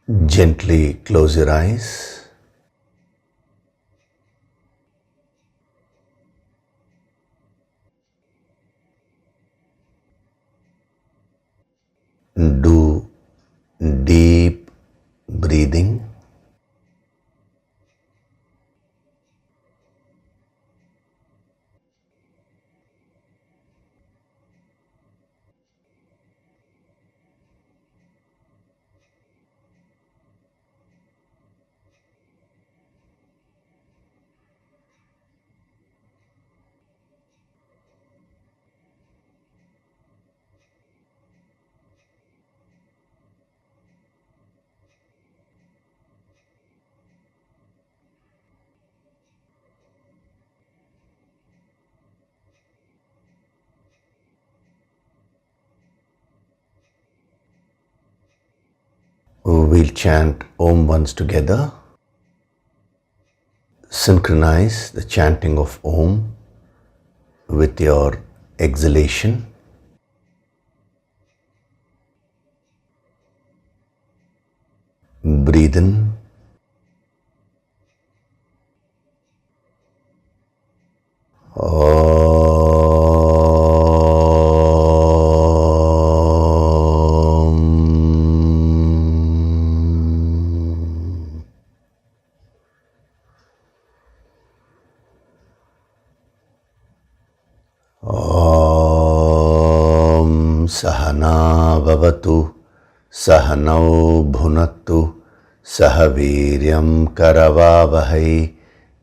Gently close your eyes. Do deep breathing. We'll chant Om once together. Synchronize the chanting of Om with your exhalation. Breathe in. Sahana vavatu, sahanau bhunattu, sahaviryam karavavahai,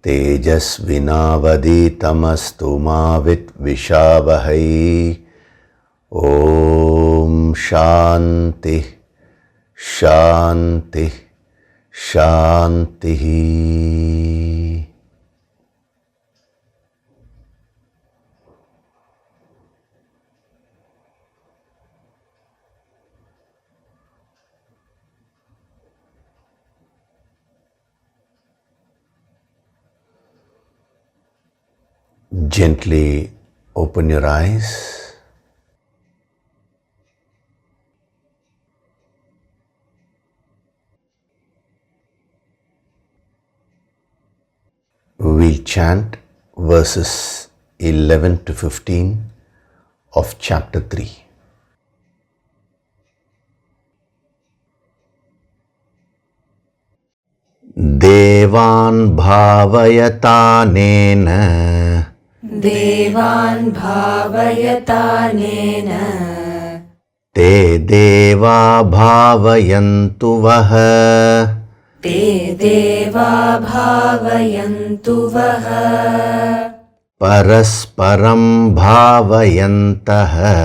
tejasvinavaditamastu ma vitvishavahai. Om Shanti, Shanti, Shanti. Gently open your eyes. We'll chant verses 11 to 15 of chapter 3. Devan bhavayatanena, Devan bhavayatanena, te deva bhavayantu vaha, te deva bhavayantu vaha, parasparam bhavayantaha,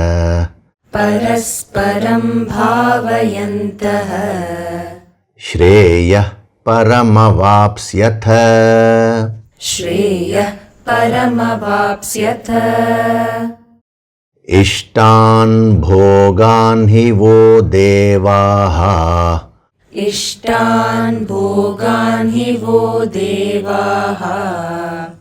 parasparam bhavayantaha, Shreyah paramavapsyatha, Shreyah paramavapsyatha, Ishtan bhogan hi vo devaha, Ishtan bhogan hi vo devaha,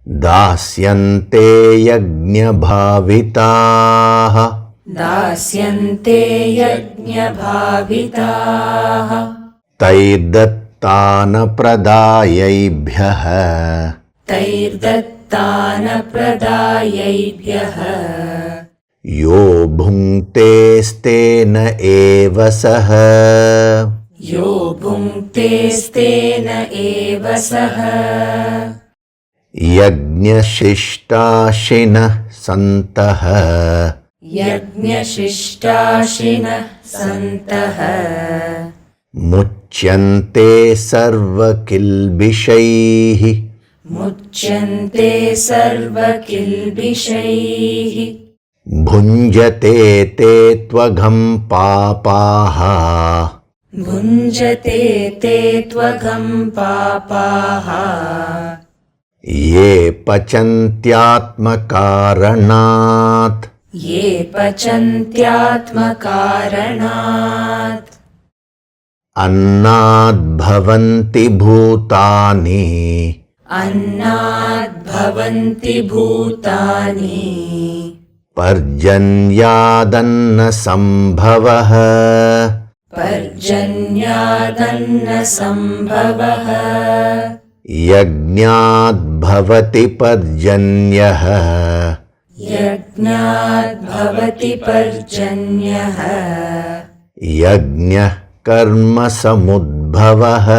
dasyante yagna bhavitaha, dasyante yajna bhavitaha, taidattana pradayaibhyaha, तैर्दत्तान प्रदायैभ्यः yo bhunkte stena eva saha, यो भुङ्क्तेस्तेन एव सः yajnashishtashinah santaha, यज्ञशिष्टाशिनः सन्तः muchyante sarvakilbishaihi, मुच्यन्ते सर्वकिल्बिषैः bhunjate te tvagam papaha, भुञ्जते ते त्वगं पापाः ye pachantyatmakaranat, ये पचन्त्यात्मकारणात् annad bhavanti bhutani, अन्नाद्भवन्ति भूतानि parjanyadanna sambhavaha, पर्जन्यादन्नसम्भवः यज्ञाद्भवति पर्जन्यः यज्ञाद्भवति पर्जन्यः यज्ञः कर्मसमुद्भवः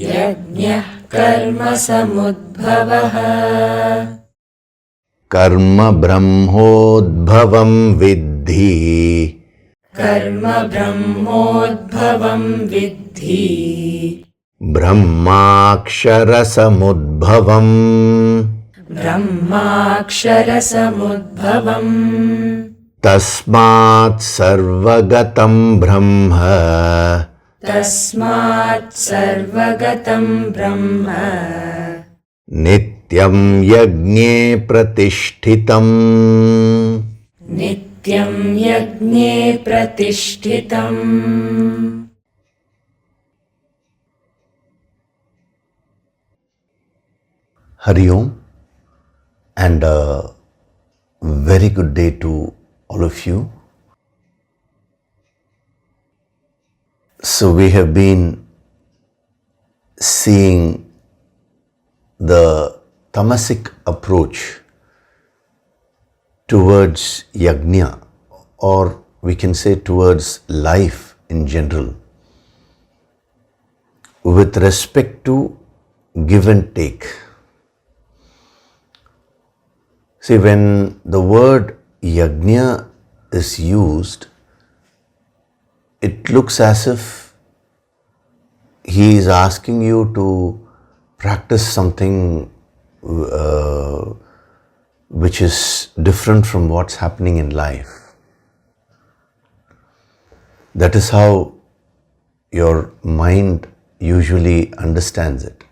यज्ञः कर्मसमुद्भवः कर्म ब्रह्मोद्भवं विद्धि कर्म ब्रह्मोद्भवं विद्धि ब्रह्माक्षरसमुद्भवम् ब्रह्माक्षरसमुद्भवम् तस्मात् सर्वगतं ब्रह्म तस्मात् सर्वगतं ब्रह्म नित्यं यज्ञे प्रतिष्ठितम् नित्यं यज्ञे प्रतिष्ठितम् Hari Om, and a very good day to all of you. So we have been seeing the Tamasic approach towards yagna, or we can say towards life in general, with respect to give and take. See, when the word yagna is used, it looks as if he is asking you to practice something which is different from what's happening in life. That is how your mind usually understands it.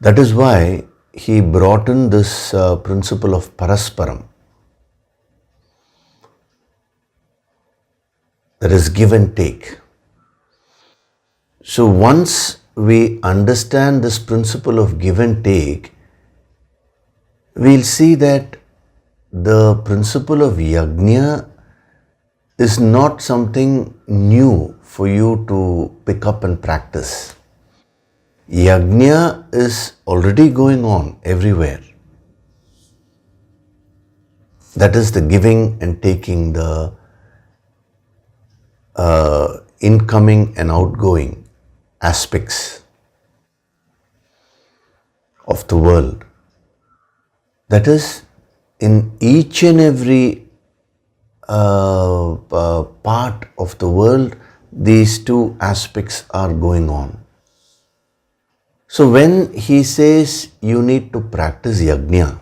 That is why he brought in this principle of parasparam, that is give and take. So once we understand this principle of give and take, we'll see that the principle of yagna is not something new for you to pick up and practice. Yagna is already going on everywhere. That is the giving and taking, the incoming and outgoing aspects of the world. That is, in each and every part of the world, these two aspects are going on. So when he says you need to practice yagna,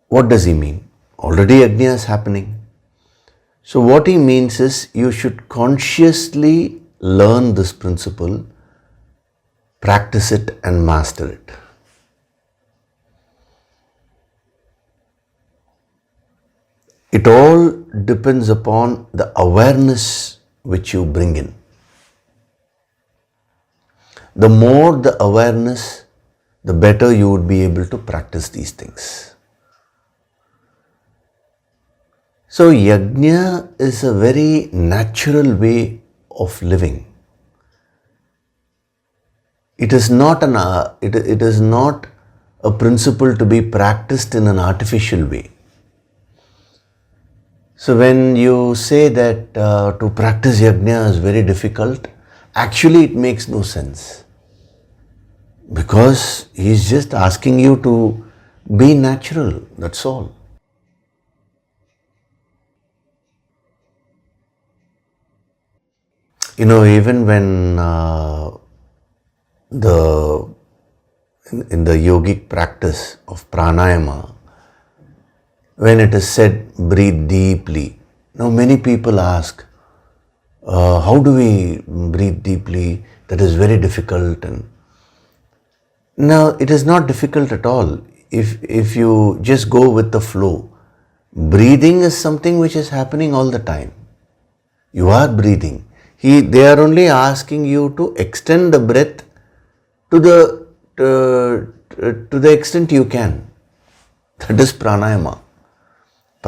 what does he mean? Already yagna is happening. So what he means is you should consciously learn this principle, practice it and master it. It all depends upon the awareness which you bring in. The more the awareness, the better you would be able to practice these things. So yagna is a very natural way of living. It is not a principle to be practiced in an artificial way. So when you say that to practice yagna is very difficult, actually it makes no sense. Because he is just asking you to be natural, that's all. You know, even when in the yogic practice of pranayama, when it is said breathe deeply, now many people ask, how do we breathe deeply? That is very difficult. And now it is not difficult at all if you just go with the flow. Breathing is something which is happening all the time. You are breathing. They are only asking you to extend the breath to the extent you can. That is pranayama.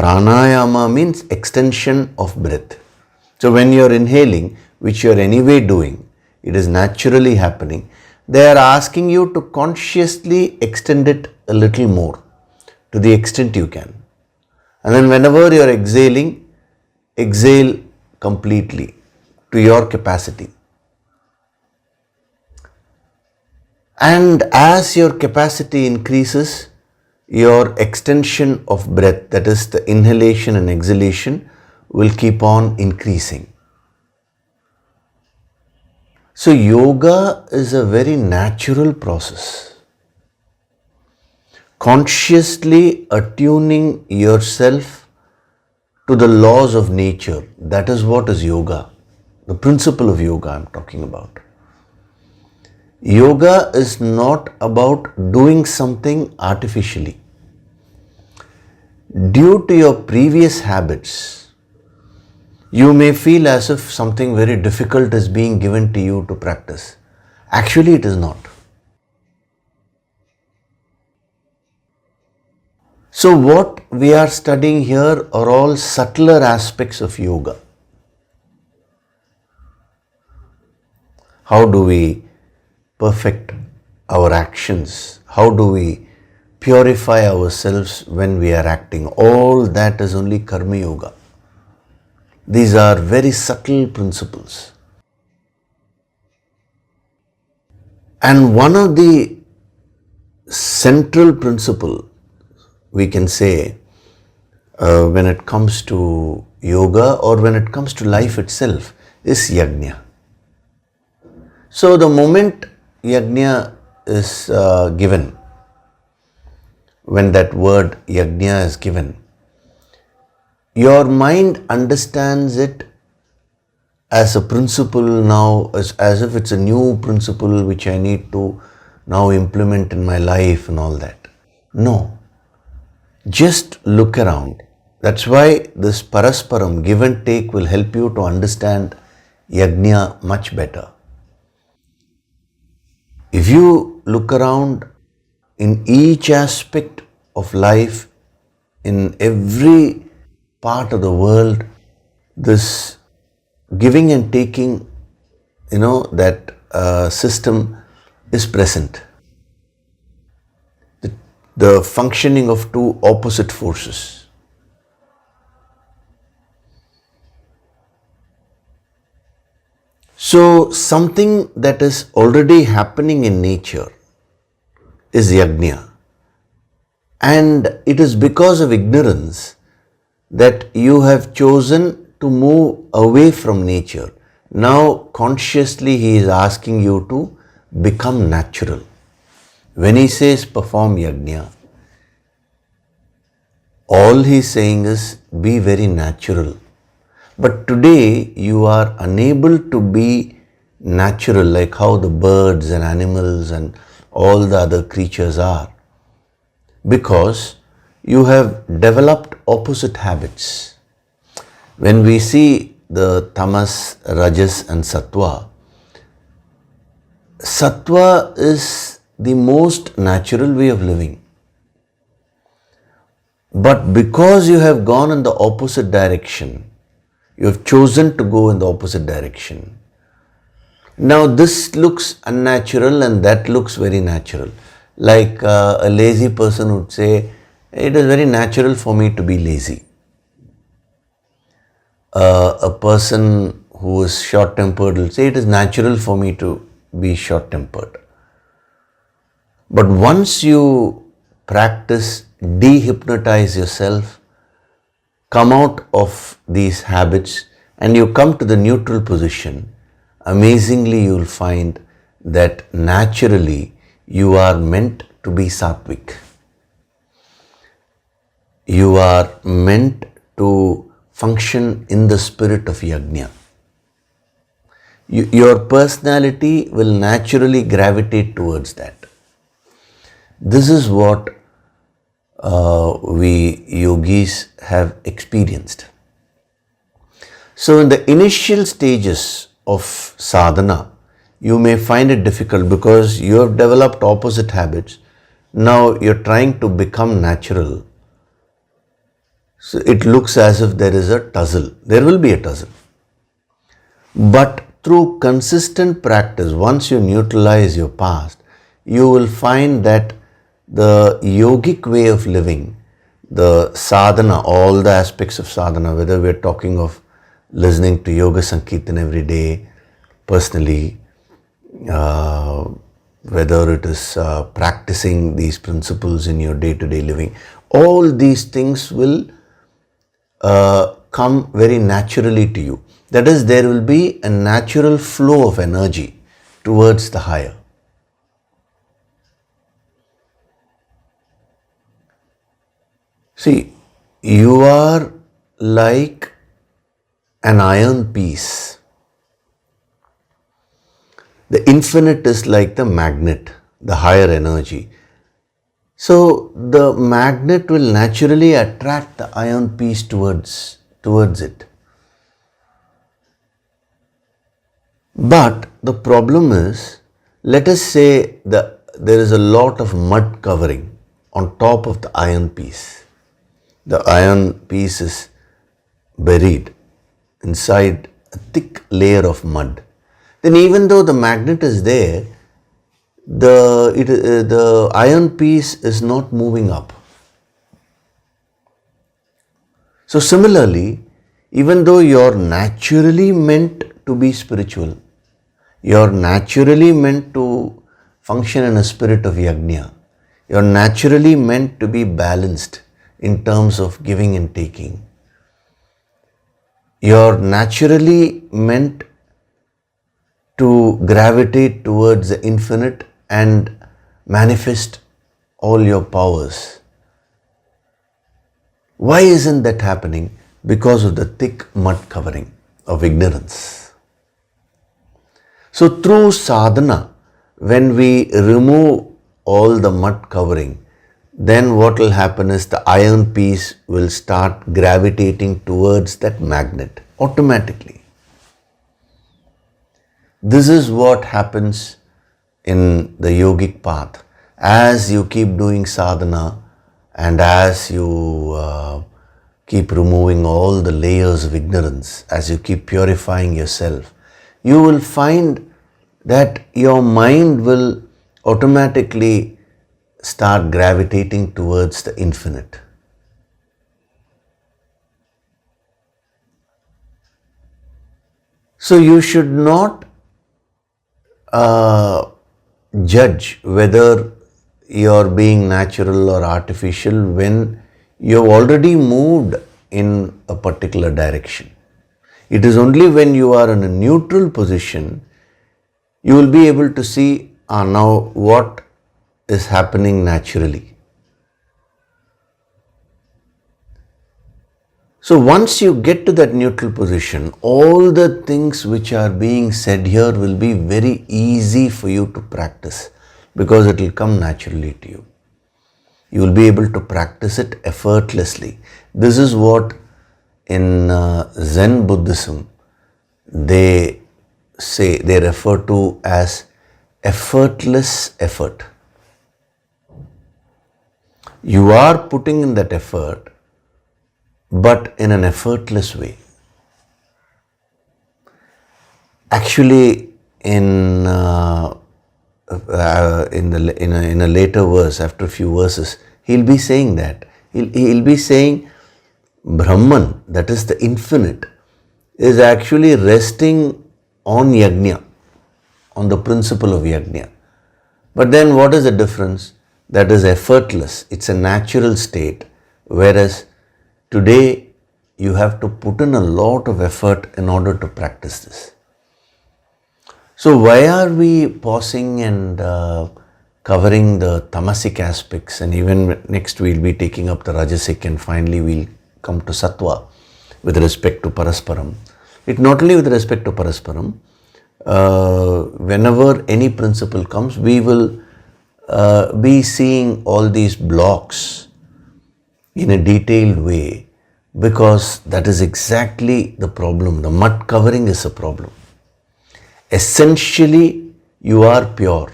Pranayama means extension of breath. So when you are inhaling, which you are anyway doing, it is naturally happening, they are asking you to consciously extend it a little more to the extent you can. And then whenever you are exhaling, exhale completely to your capacity. And as your capacity increases, your extension of breath, that is the inhalation and exhalation, will keep on increasing. So yoga is a very natural process. Consciously attuning yourself to the laws of nature, that is what is yoga. The principle of yoga I'm talking about. Yoga is not about doing something artificially. Due to your previous habits, you may feel as if something very difficult is being given to you to practice. Actually, it is not. So what we are studying here are all subtler aspects of yoga. How do we perfect our actions? How do we purify ourselves when we are acting? All that is only Karma Yoga. These are very subtle principles. And one of the central principle, we can say, when it comes to yoga or when it comes to life itself, is yagna. So the moment yagna is given, when that word yagna is given, your mind understands it as a principle now, as if it's a new principle which I need to now implement in my life and all that. No. Just look around. That's why this parasparam, give and take, will help you to understand yagna much better. If you look around in each aspect of life, in every part of the world, this giving and taking, that system is present. The functioning of two opposite forces. So something that is already happening in nature is yagna. And it is because of ignorance that you have chosen to move away from nature. Now consciously he is asking you to become natural. When he says perform yagna, all he is saying is be very natural. But today you are unable to be natural like how the birds and animals and all the other creatures are, because you have developed opposite habits. When we see the tamas, rajas and sattva, sattva is the most natural way of living. But because you have gone in the opposite direction, you have chosen to go in the opposite direction. Now this looks unnatural and that looks very natural. Like a lazy person would say, it is very natural for me to be lazy. A person who is short-tempered will say, it is natural for me to be short-tempered. But once you practice, dehypnotize yourself, come out of these habits and you come to the neutral position, amazingly you will find that naturally you are meant to be satwik. You are meant to function in the spirit of yagna. Your personality will naturally gravitate towards that. This is what we yogis have experienced. So in the initial stages of sadhana, you may find it difficult because you have developed opposite habits. Now you're trying to become natural. So it looks as if there is a tussle. There will be a tussle. But through consistent practice, once you neutralize your past, you will find that the yogic way of living, the sadhana, all the aspects of sadhana, whether we're talking of listening to yoga sankirtan every day, personally, whether it is practicing these principles in your day-to-day living, all these things will come very naturally to you. That is, there will be a natural flow of energy towards the higher. See, you are like an iron piece. The infinite is like the magnet, the higher energy. So the magnet will naturally attract the iron piece towards it. But the problem is, let us say there is a lot of mud covering on top of the iron piece. The iron piece is buried inside a thick layer of mud. Then even though the magnet is there, the iron piece is not moving up. So similarly, even though you're naturally meant to be spiritual, you're naturally meant to function in a spirit of yagna, you're naturally meant to be balanced in terms of giving and taking, you're naturally meant to gravitate towards the infinite and manifest all your powers. Why isn't that happening? Because of the thick mud covering of ignorance. So through sadhana, when we remove all the mud covering, then what will happen is the iron piece will start gravitating towards that magnet automatically. This is what happens in the yogic path. As you keep doing sadhana and as you keep removing all the layers of ignorance, as you keep purifying yourself, you will find that your mind will automatically start gravitating towards the infinite. So you should not judge whether you're being natural or artificial when you've already moved in a particular direction. It is only when you are in a neutral position you will be able to see now what is happening naturally. So once you get to that neutral position, all the things which are being said here will be very easy for you to practice because it will come naturally to you. You will be able to practice it effortlessly. This is what in Zen Buddhism they refer to as effortless effort. You are putting in that effort, but in an effortless way. Actually, in a later verse, after a few verses, he'll be saying that. He'll be saying Brahman, that is the infinite, is actually resting on yagna, on the principle of yagna. But then what is the difference? That is effortless. It's a natural state, whereas today you have to put in a lot of effort in order to practice this. So why are we pausing and covering the tamasic aspects, and even next we'll be taking up the rajasic, and finally we'll come to sattva with respect to parasparam. It not only with respect to parasparam, whenever any principle comes, we will be seeing all these blocks in a detailed way, because that is exactly the problem. The mud covering is a problem. Essentially, you are pure.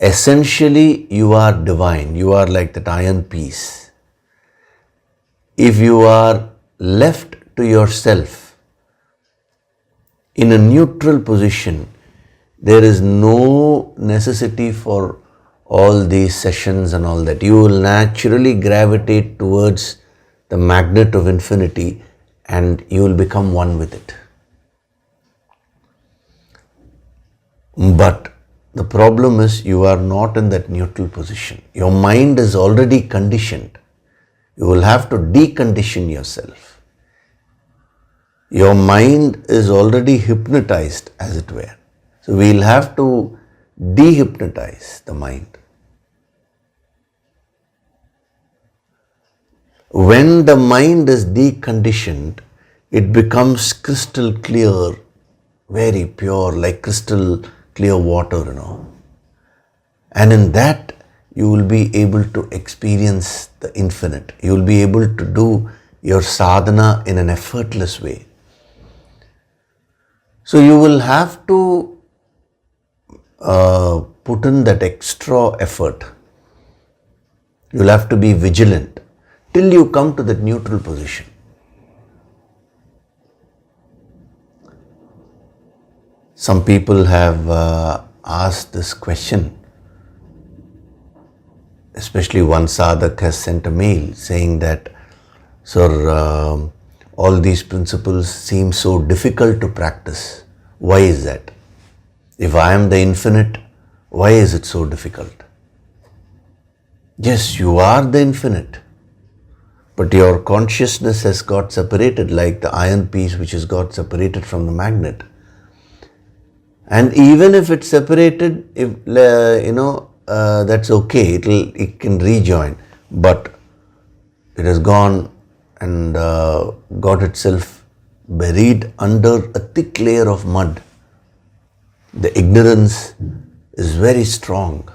Essentially, you are divine. You are like that iron piece. if you are left to yourself in a neutral position, there is no necessity for all these sessions and all that. You will naturally gravitate towards the magnet of infinity and you will become one with it. But the problem is you are not in that neutral position. Your mind is already conditioned. You will have to decondition yourself. Your mind is already hypnotized, as it were. So we will have to dehypnotize the mind. When the mind is deconditioned, it becomes crystal clear, very pure, like crystal clear water, And in that, you will be able to experience the infinite. You will be able to do your sadhana in an effortless way. So you will have to put in that extra effort. You will have to be vigilant till you come to that neutral position. Some people have asked this question, especially one sadhak has sent a mail saying that, Sir, all these principles seem so difficult to practice. Why is that? If I am the infinite, why is it so difficult? Yes, you are the infinite, but your consciousness has got separated like the iron piece which has got separated from the magnet. And even if it's separated, that's okay, it can rejoin, but it has gone and got itself buried under a thick layer of mud. The ignorance is very strong.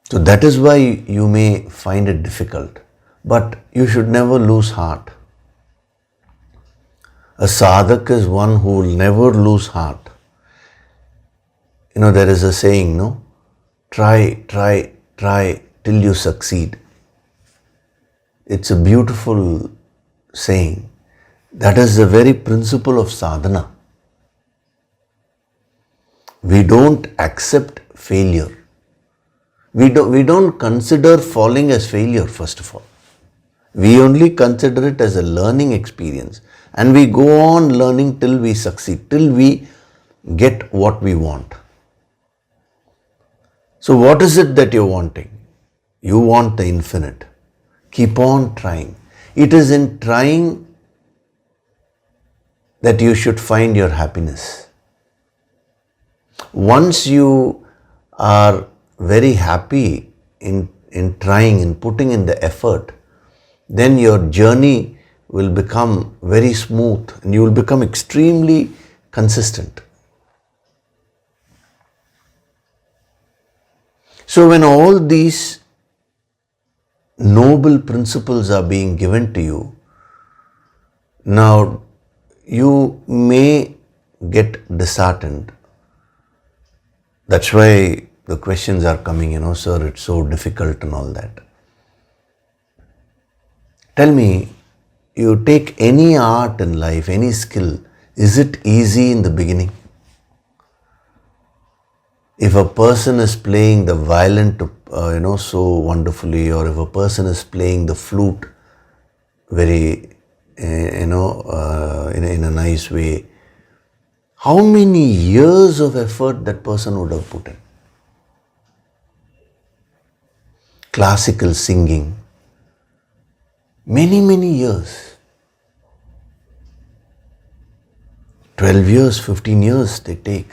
So that is why you may find it difficult, but you should never lose heart. A sadhak is one who will never lose heart. There is a saying, try till you succeed. It's a beautiful saying. That is the very principle of sadhana. We don't accept failure. We don't consider falling as failure, first of all. We only consider it as a learning experience. And we go on learning till we succeed, till we get what we want. So what is it that you're wanting? You want the infinite. Keep on trying. It is in trying that you should find your happiness. Once you are very happy in trying, in putting in the effort, then your journey will become very smooth and you will become extremely consistent. So when all these noble principles are being given to you, now you may get disheartened. That's why the questions are coming, sir, it's so difficult and all that. Tell me, you take any art in life, any skill, is it easy in the beginning? If a person is playing the violin, so wonderfully, or if a person is playing the flute very, in a nice way, how many years of effort that person would have put in? Classical singing, many years. 12 years, 15 years they take.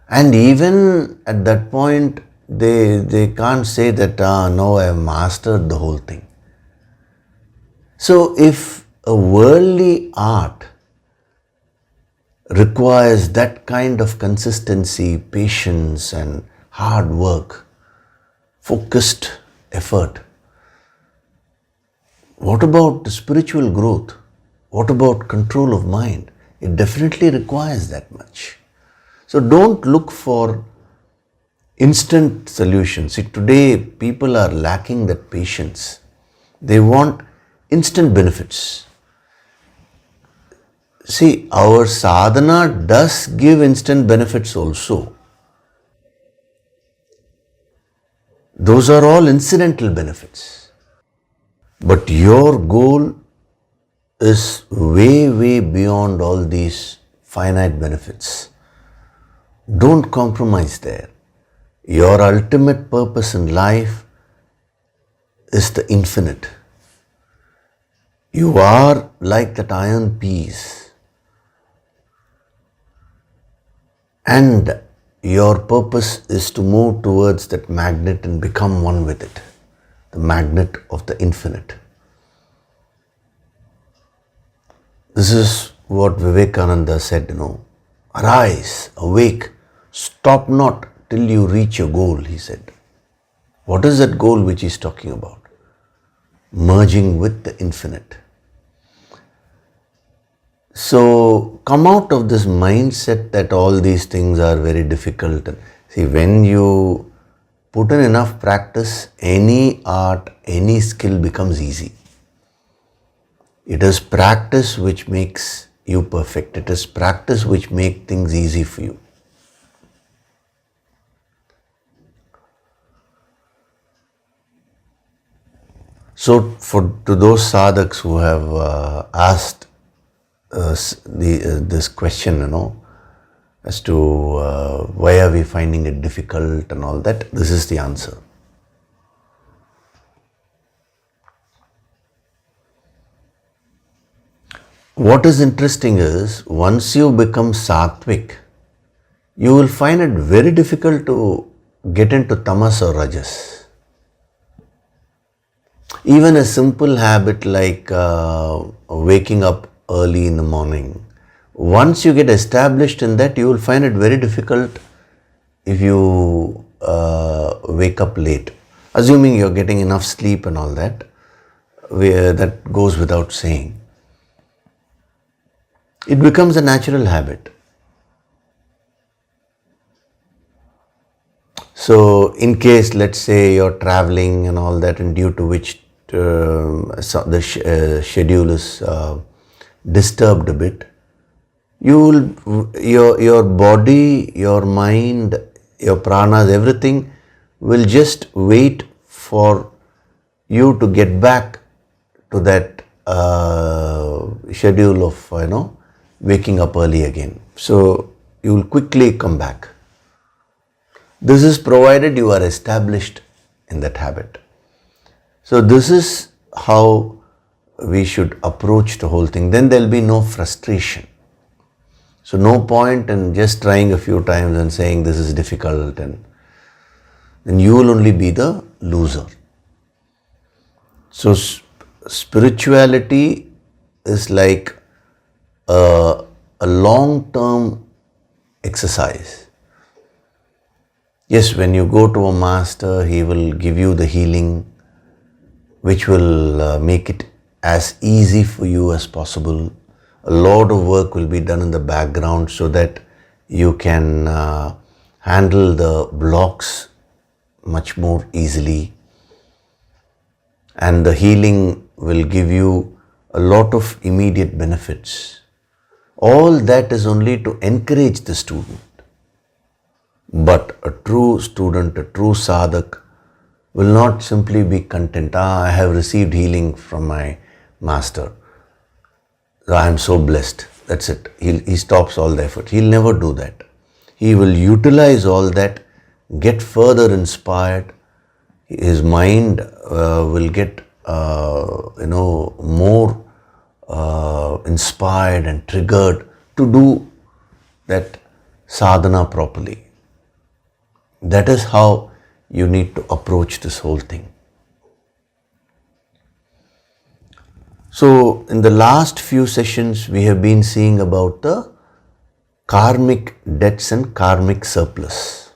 And even at that point, they can't say that, now I have mastered the whole thing. So if a worldly art requires that kind of consistency, patience and hard work, focused effort, what about the spiritual growth? What about control of mind? It definitely requires that much. So don't look for instant solutions. See, today people are lacking that patience. They want instant benefits. See, our sadhana does give instant benefits also. Those are all incidental benefits. But your goal is way, way beyond all these finite benefits. Don't compromise there. Your ultimate purpose in life is the infinite. You are like that iron piece, and your purpose is to move towards that magnet and become one with it, the magnet of the infinite. This is what Vivekananda said, arise, awake, stop not till you reach your goal, he said. What is that goal which he's talking about? Merging with the infinite. So come out of this mindset that all these things are very difficult. See, when you put in enough practice, any art, any skill becomes easy. It is practice which makes you perfect. It is practice which makes things easy for you. So to those sadhaks who have asked this question, as to why are we finding it difficult and all that, this is the answer. What is interesting is, once you become satwik, you will find it very difficult to get into tamas or rajas. Even a simple habit like waking up early in the morning, once you get established in that, you will find it very difficult if you wake up late. Assuming you're getting enough sleep and all that, that goes without saying. It becomes a natural habit. So in case, let's say you're traveling and all that, and due to which the schedule is disturbed a bit, your body, your mind, your pranas, everything will just wait for you to get back to that schedule of waking up early again. So you will quickly come back. This is provided you are established in that habit. So this is how we should approach the whole thing. Then there will be no frustration. So no point in just trying a few times and saying this is difficult, and then you will only be the loser. So spirituality is like a long-term exercise. Yes, when you go to a master, he will give you the healing which will make it as easy for you as possible. A lot of work will be done in the background so that you can handle the blocks much more easily. And the healing will give you a lot of immediate benefits. All that is only to encourage the student. But a true student, a true sadhak, will not simply be content. I have received healing from my master. I am so blessed. That's it. He stops all the effort. He'll never do that. He will utilize all that, get further inspired. His mind will get more inspired and triggered to do that sadhana properly. That is how you need to approach this whole thing. So in the last few sessions, we have been seeing about the karmic debts and karmic surplus.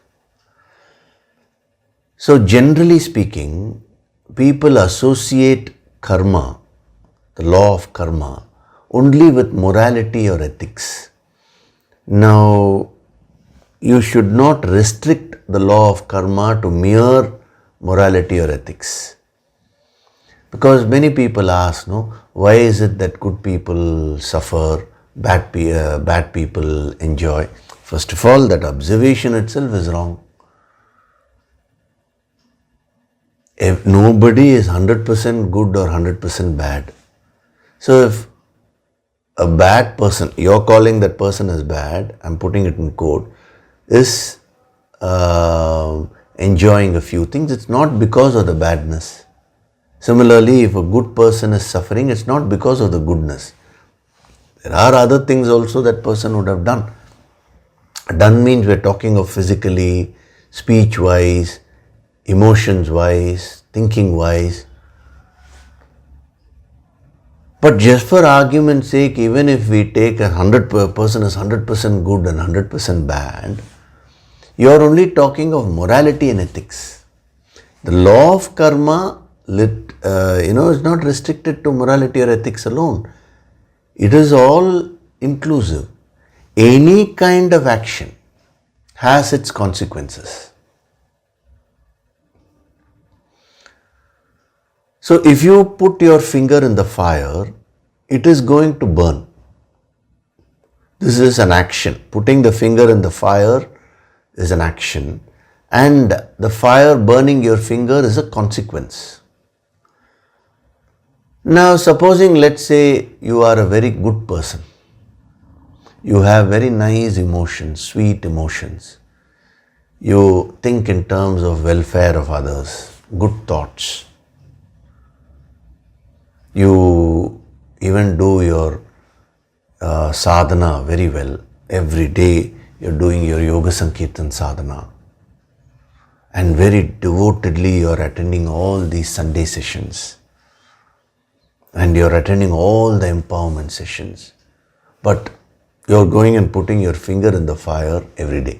So generally speaking, people associate karma, the law of karma, only with morality or ethics. Now, you should not restrict the law of karma to mere morality or ethics. Because many people ask, no, why is it that good people suffer, bad people enjoy? First of all, that observation itself is wrong. If nobody is 100% good or 100% bad. So if a bad person, you're calling that person as bad, I'm putting it in quote, is enjoying a few things, it's not because of the badness. Similarly, if a good person is suffering, it's not because of the goodness. There are other things also that person would have done. Done means we're talking of physically, speech-wise, emotions-wise, thinking-wise. But just for argument's sake, even if we take a 100 person is 100% good and 100% bad, you are only talking of morality and ethics. The law of karma, is not restricted to morality or ethics alone. It is all inclusive. Any kind of action has its consequences. So if you put your finger in the fire, it is going to burn. This is an action. Putting the finger in the fire is an action, and the fire burning your finger is a consequence. Now supposing, let's say you are a very good person. You have very nice emotions, sweet emotions. You think in terms of welfare of others, good thoughts. You even do your sadhana very well. Every day you're doing your yoga sankirtan sadhana. And very devotedly you're attending all these Sunday sessions. And you're attending all the empowerment sessions. But you're going and putting your finger in the fire every day.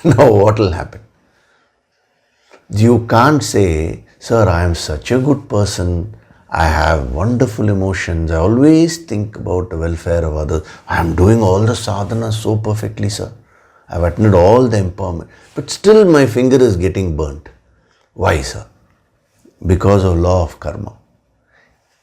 Now what will happen? You can't say, sir, I am such a good person. I have wonderful emotions. I always think about the welfare of others. I am doing all the sadhana so perfectly, sir. I have attended all the empowerment. But still my finger is getting burnt. Why, sir? Because of law of karma.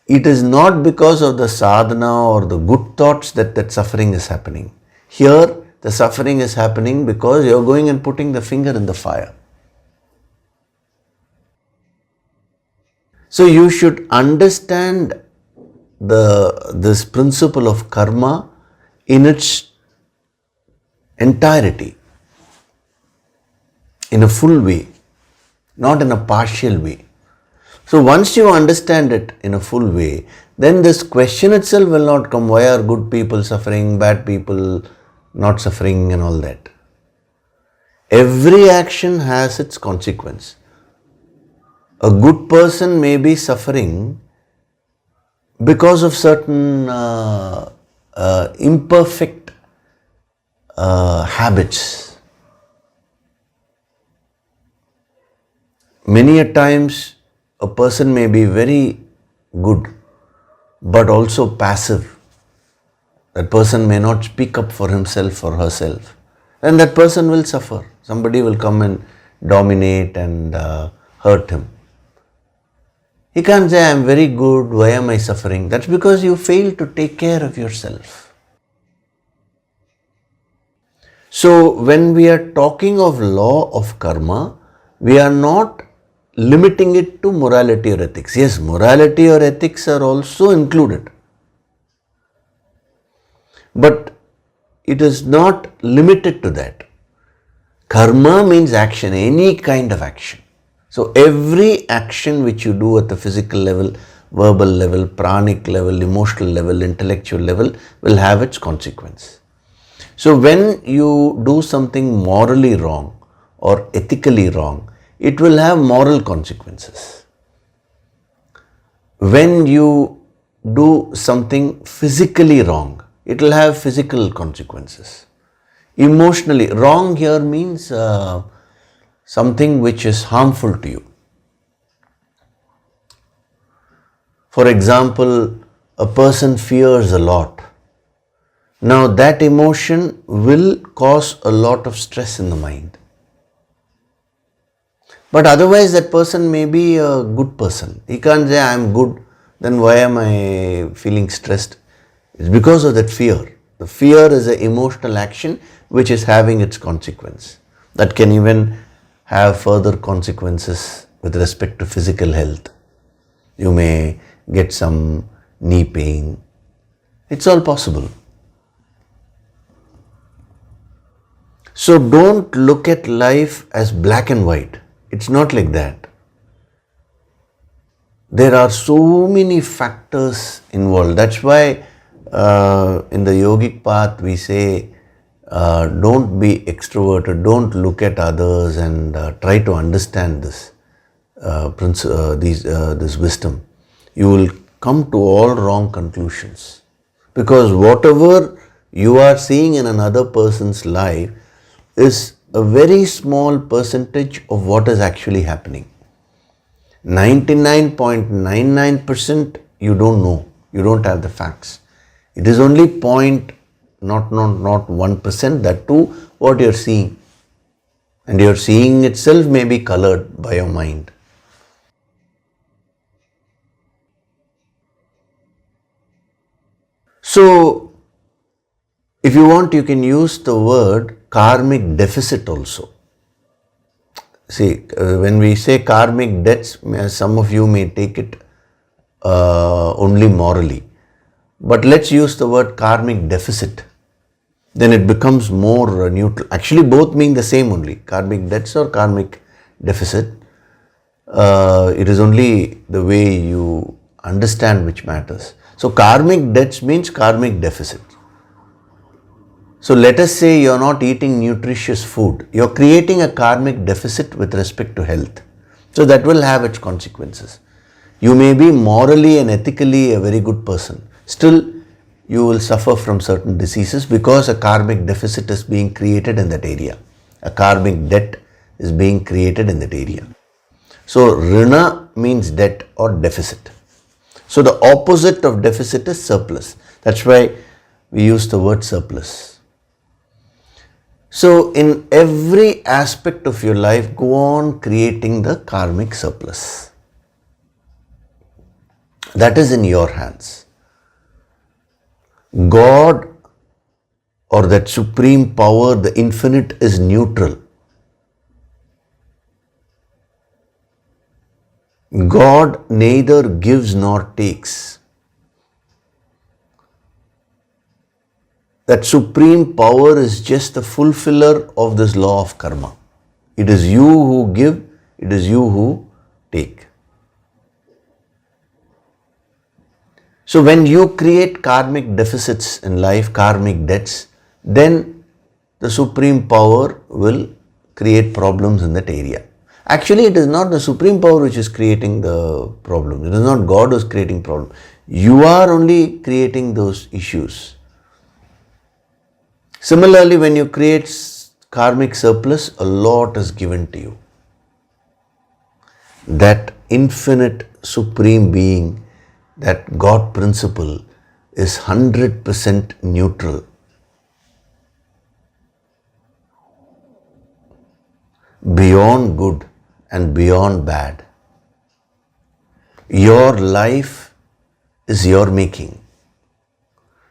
It is not because of the sadhana or the good thoughts that suffering is happening. Here, the suffering is happening because you are going and putting the finger in the fire. So you should understand this principle of karma in its entirety, in a full way, not in a partial way. So once you understand it in a full way, then this question itself will not come, why are good people suffering, bad people not suffering and all that. Every action has its consequence. A good person may be suffering because of certain imperfect habits. Many a times a person may be very good but also passive. That person may not speak up for himself or herself. And that person will suffer. Somebody will come and dominate and hurt him. He can't say, I am very good, why am I suffering? That's because you failed to take care of yourself. So when we are talking of law of karma, we are not limiting it to morality or ethics. Yes, morality or ethics are also included. But it is not limited to that. Karma means action, any kind of action. So every action which you do at the physical level, verbal level, pranic level, emotional level, intellectual level will have its consequence. So when you do something morally wrong or ethically wrong, it will have moral consequences. When you do something physically wrong, it will have physical consequences. Emotionally, wrong here means something which is harmful to you. For example, a person fears a lot. Now that emotion will cause a lot of stress in the mind. But otherwise that person may be a good person. He can't say I am good, then why am I feeling stressed? It's because of that fear. The fear is an emotional action which is having its consequence. That can even have further consequences with respect to physical health. You may get some knee pain. It's all possible. So don't look at life as black and white. It's not like that. There are so many factors involved. That's why in the yogic path we say don't be extroverted, don't look at others and try to understand this this wisdom. You will come to all wrong conclusions, because whatever you are seeing in another person's life is a very small percentage of what is actually happening. 99.99% you don't know, you don't have the facts. It is only not 1%, that too what you are seeing. And your seeing itself may be colored by your mind. So, if you want, you can use the word karmic deficit also. See, when we say karmic debts, some of you may take it only morally. But let's use the word karmic deficit. Then it becomes more neutral. Actually, both mean the same only. Karmic debts or karmic deficit. It is only the way you understand which matters. So, karmic debts means karmic deficit. So, let us say you are not eating nutritious food. You are creating a karmic deficit with respect to health. So, that will have its consequences. You may be morally and ethically a very good person. Still, you will suffer from certain diseases because a karmic deficit is being created in that area. A karmic debt is being created in that area. So, rina means debt or deficit. So, the opposite of deficit is surplus. That's why we use the word surplus. So, in every aspect of your life, go on creating the karmic surplus. That is in your hands. God or that supreme power, the infinite, is neutral. God neither gives nor takes. That supreme power is just the fulfiller of this law of karma. It is you who give, it is you who take. So when you create karmic deficits in life, karmic debts, then the supreme power will create problems in that area. Actually, it is not the supreme power which is creating the problem. It is not God who is creating problem. You are only creating those issues. Similarly, when you create karmic surplus, a lot is given to you. That infinite supreme being, that God principle, is 100% neutral. Beyond good and beyond bad. Your life is your making.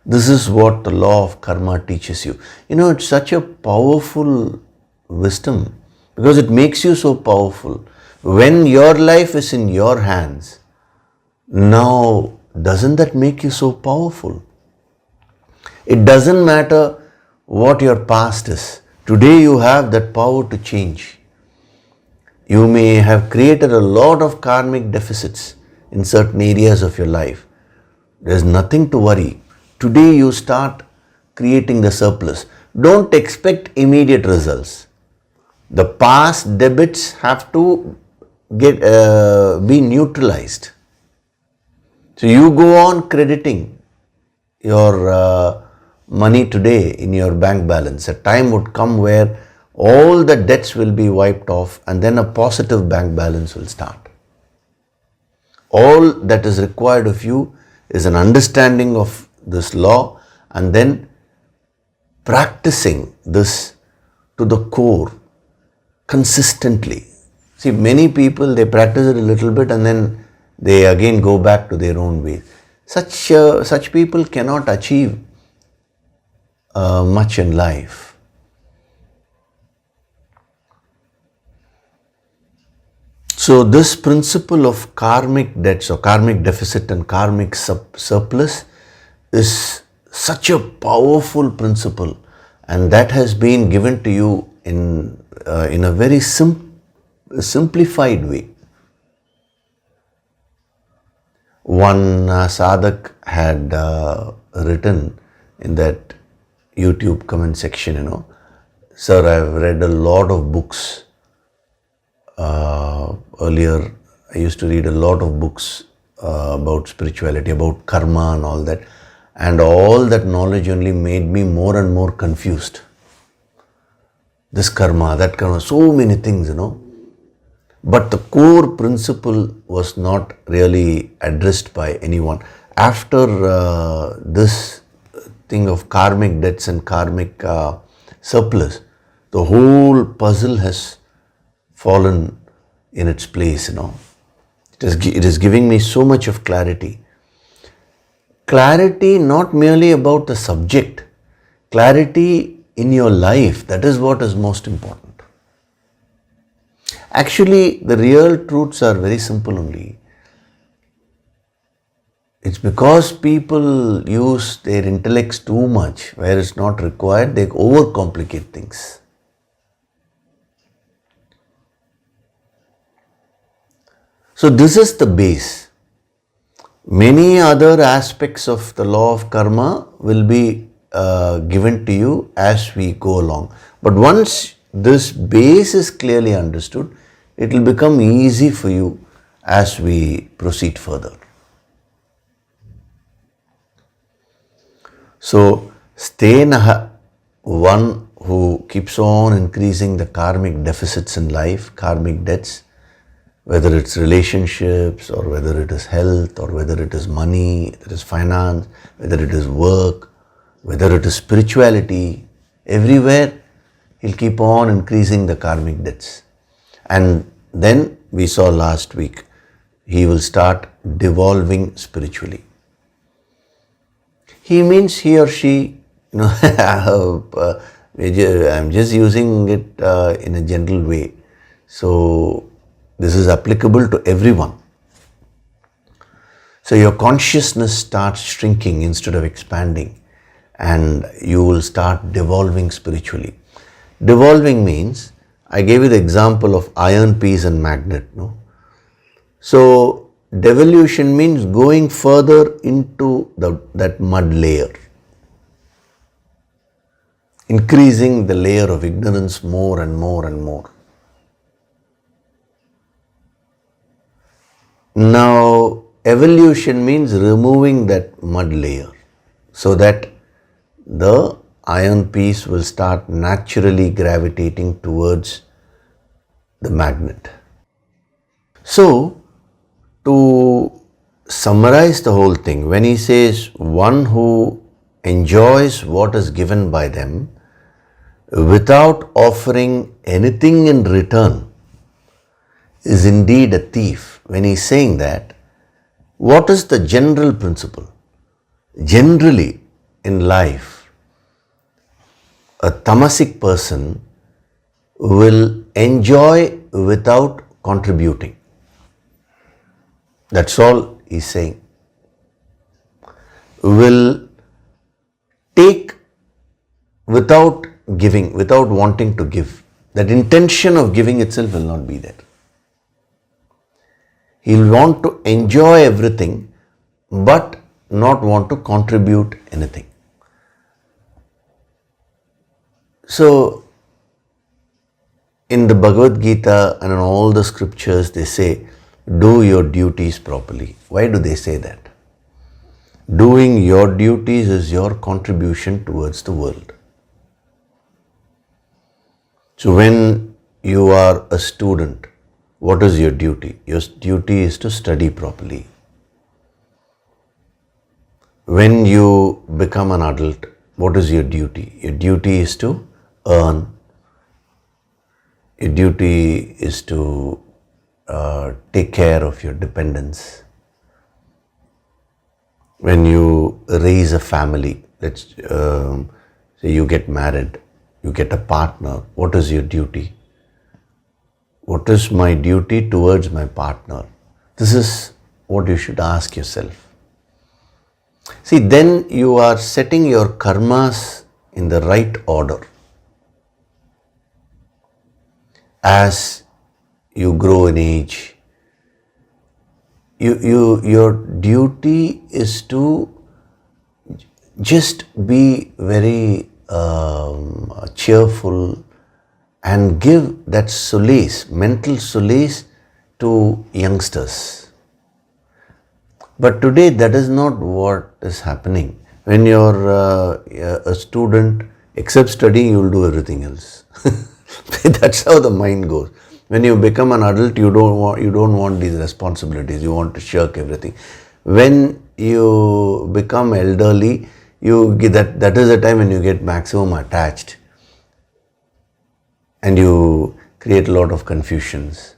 This is what the law of karma teaches you. You know, it's such a powerful wisdom because it makes you so powerful. When your life is in your hands, now doesn't that make you so powerful? It doesn't matter what your past is. Today you have that power to change. You may have created a lot of karmic deficits in certain areas of your life. There's nothing to worry. Today you start creating the surplus. Don't expect immediate results. The past debits have to be neutralized. So you go on crediting your money today in your bank balance. A time would come where all the debts will be wiped off and then a positive bank balance will start. All that is required of you is an understanding of this law and then practicing this to the core consistently. See, many people, they practice it a little bit and then they again go back to their own ways. Such people cannot achieve much in life. So this principle of karmic debts or karmic deficit and karmic surplus is such a powerful principle, and that has been given to you in a very simplified way. One sadhak had written in that YouTube comment section, Sir, I've read a lot of books. Earlier, I used to read a lot of books about spirituality, about karma and all that. And all that knowledge only made me more and more confused. This karma, that karma, so many things, But the core principle was not really addressed by anyone. After this thing of karmic debts and karmic surplus, the whole puzzle has fallen in its place, It is giving me so much of clarity. Clarity not merely about the subject, clarity in your life, that is what is most important. Actually, the real truths are very simple only. It's because people use their intellects too much, where it's not required, they overcomplicate things. So this is the base. Many other aspects of the law of karma will be given to you as we go along. But once this base is clearly understood, it will become easy for you as we proceed further. So, stenaha, one who keeps on increasing the karmic deficits in life, karmic debts, whether it's relationships or whether it is health or whether it is money, whether it is finance, whether it is work, whether it is spirituality, everywhere he'll keep on increasing the karmic debts. And then we saw last week, he will start devolving spiritually. He means he or she, I'm just using it in a general way. So this is applicable to everyone. So your consciousness starts shrinking instead of expanding, and you will start devolving spiritually. Devolving means, I gave you the example of iron piece and magnet. So devolution means going further into that mud layer, increasing the layer of ignorance more and more and more. Now, evolution means removing that mud layer so that the iron piece will start naturally gravitating towards the magnet. So, to summarize the whole thing, when he says one who enjoys what is given by them without offering anything in return is indeed a thief. When he's saying that, what is the general principle? Generally in life, a tamasic person will enjoy without contributing. That's all he's saying. Will take without giving, without wanting to give. That intention of giving itself will not be there. He'll want to enjoy everything but not want to contribute anything. So, in the Bhagavad Gita and in all the scriptures, they say, do your duties properly. Why do they say that? Doing your duties is your contribution towards the world. So when you are a student, what is your duty? Your duty is to study properly. When you become an adult, what is your duty? Your duty is to earn. Your duty is to take care of your dependents. When you raise a family, let's say you get married, you get a partner, what is your duty? What is my duty towards my partner? This is what you should ask yourself. See, then you are setting your karmas in the right order. As you grow in age, your duty is to just be very cheerful and give that solace, mental solace to youngsters. But today that is not what is happening. When you're a student, except studying, you will do everything else. That's how the mind goes. When you become an adult, you don't want these responsibilities. You want to shirk everything. When you become elderly, that is the time when you get maximum attached, and you create a lot of confusions.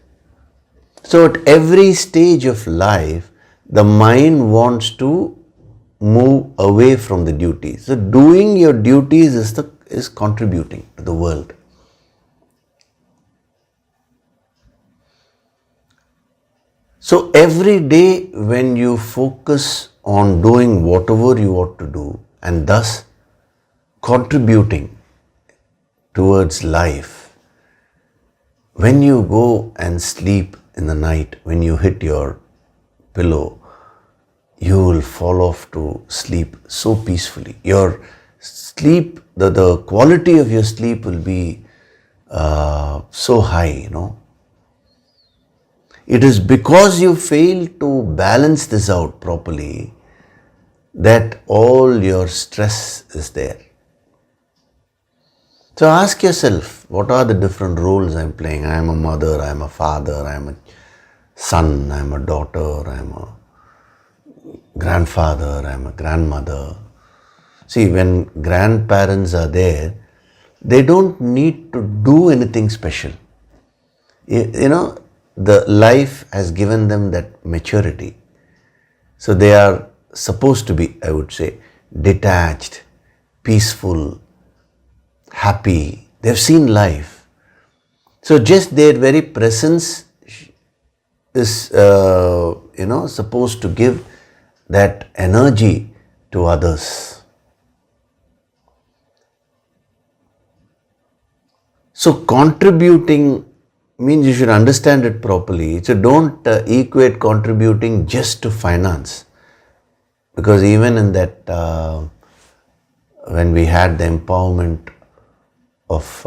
So at every stage of life, the mind wants to move away from the duties. So doing your duties is contributing to the world. So every day when you focus on doing whatever you ought to do and thus contributing towards life, when you go and sleep in the night, when you hit your pillow, you will fall off to sleep so peacefully. Your sleep, the quality of your sleep will be so high, It is because you fail to balance this out properly that all your stress is there. So ask yourself, what are the different roles I am playing? I am a mother, I am a father, I am a son, I am a daughter, I am a grandfather, I am a grandmother. See, when grandparents are there, they don't need to do anything special. The life has given them that maturity. So they are supposed to be, I would say, detached, peaceful, happy. They've seen life. So just their very presence is, supposed to give that energy to others. So contributing means you should understand it properly. So don't equate contributing just to finance. Because even in that, when we had the empowerment of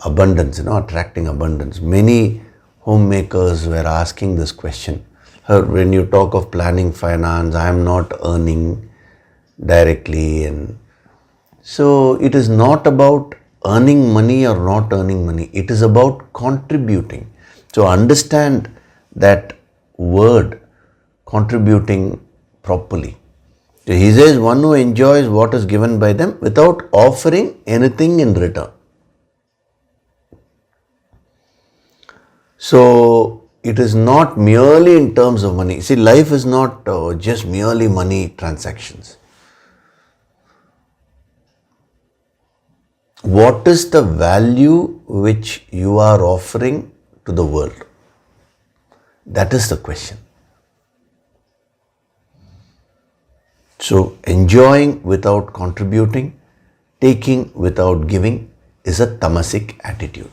abundance, attracting abundance, many homemakers were asking this question. When you talk of planning finance, I am not earning directly. And so it is not about earning money or not earning money. It is about contributing. So understand that word, contributing properly. So he says, one who enjoys what is given by them without offering anything in return. So it is not merely in terms of money. See, life is not just merely money transactions. What is the value which you are offering to the world? That is the question. So enjoying without contributing, taking without giving is a tamasic attitude.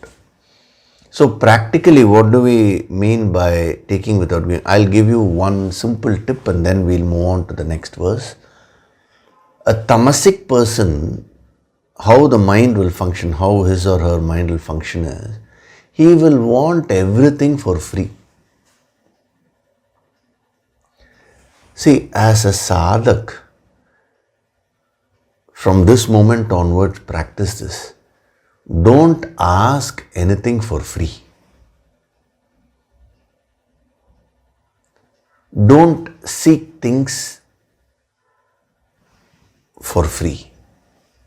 So practically, what do we mean by taking without giving? I'll give you one simple tip and then we'll move on to the next verse. A tamasic person, how the mind will function, how his or her mind will function is, he will want everything for free. See, as a sadhak, from this moment onwards, practice this. Don't ask anything for free. Don't seek things for free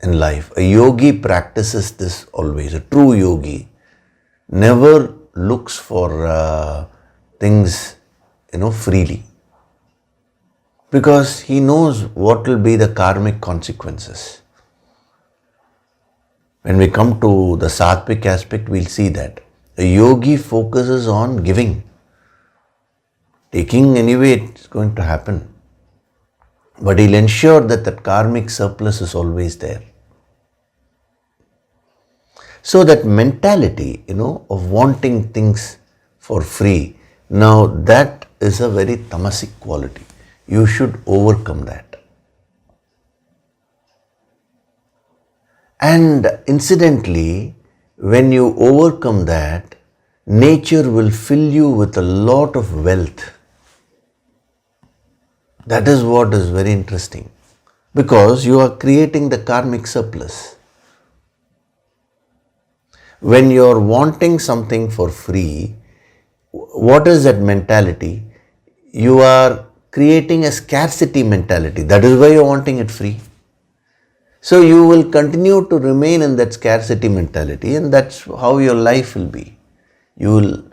in life. A yogi practices this always. A true yogi never looks for things, freely. Because he knows what will be the karmic consequences. When we come to the satwik aspect, we'll see that a yogi focuses on giving. Taking anyway, it's going to happen. But he'll ensure that that karmic surplus is always there. So that mentality, of wanting things for free, now that is a very tamasic quality. You should overcome that. And incidentally, when you overcome that, nature will fill you with a lot of wealth. That is what is very interesting. Because you are creating the karmic surplus. When you are wanting something for free, what is that mentality? You are creating a scarcity mentality. That is why you are wanting it free. So you will continue to remain in that scarcity mentality, and that's how your life will be. You will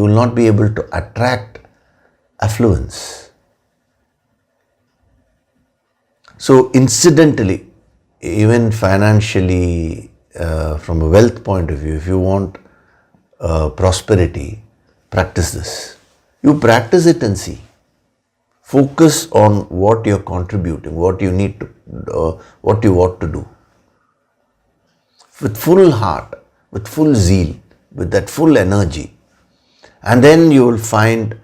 not be able to attract affluence. So incidentally, even financially, from a wealth point of view, if you want prosperity, practice this. You practice it and see. Focus on what you're contributing, what you need to, what you ought to do. With full heart, with full zeal, with that full energy. And then you will find,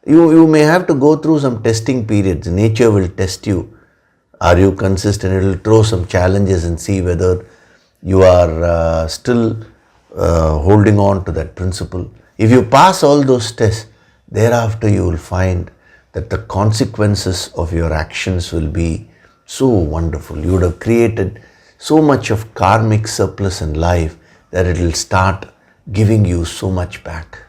you may have to go through some testing periods. Nature will test you. Are you consistent? It will throw some challenges and see whether you are still holding on to that principle. If you pass all those tests, thereafter you will find that the consequences of your actions will be so wonderful. You would have created so much of karmic surplus in life that it will start giving you so much back.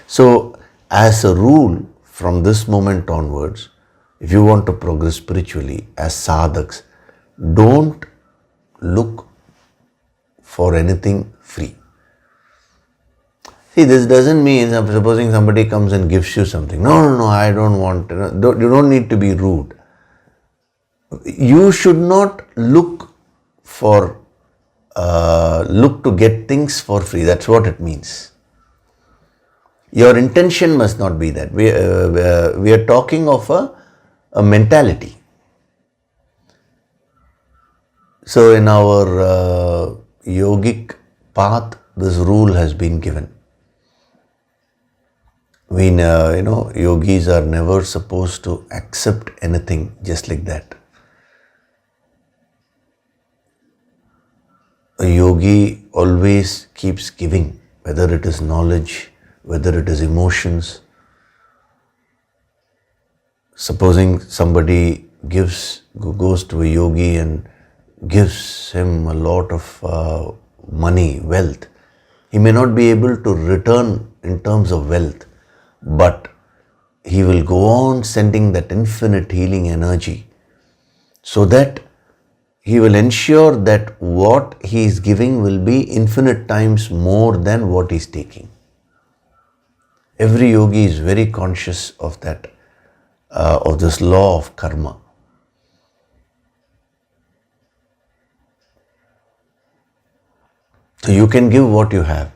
So, as a rule, from this moment onwards, if you want to progress spiritually as sadhaks, don't look for anything free. See, this doesn't mean, supposing somebody comes and gives you something. No, I don't want, you don't need to be rude. You should not look to get things for free. That's what it means. Your intention must not be that. We are talking of a mentality. So in our yogic path, this rule has been given. We know, yogis are never supposed to accept anything just like that. A yogi always keeps giving, whether it is knowledge, whether it is emotions. Supposing somebody goes to a yogi and gives him a lot of money, wealth, he may not be able to return in terms of wealth, but he will go on sending that infinite healing energy so that he will ensure that what he is giving will be infinite times more than what he is taking. Every yogi is very conscious of that, of this law of karma. So you can give what you have.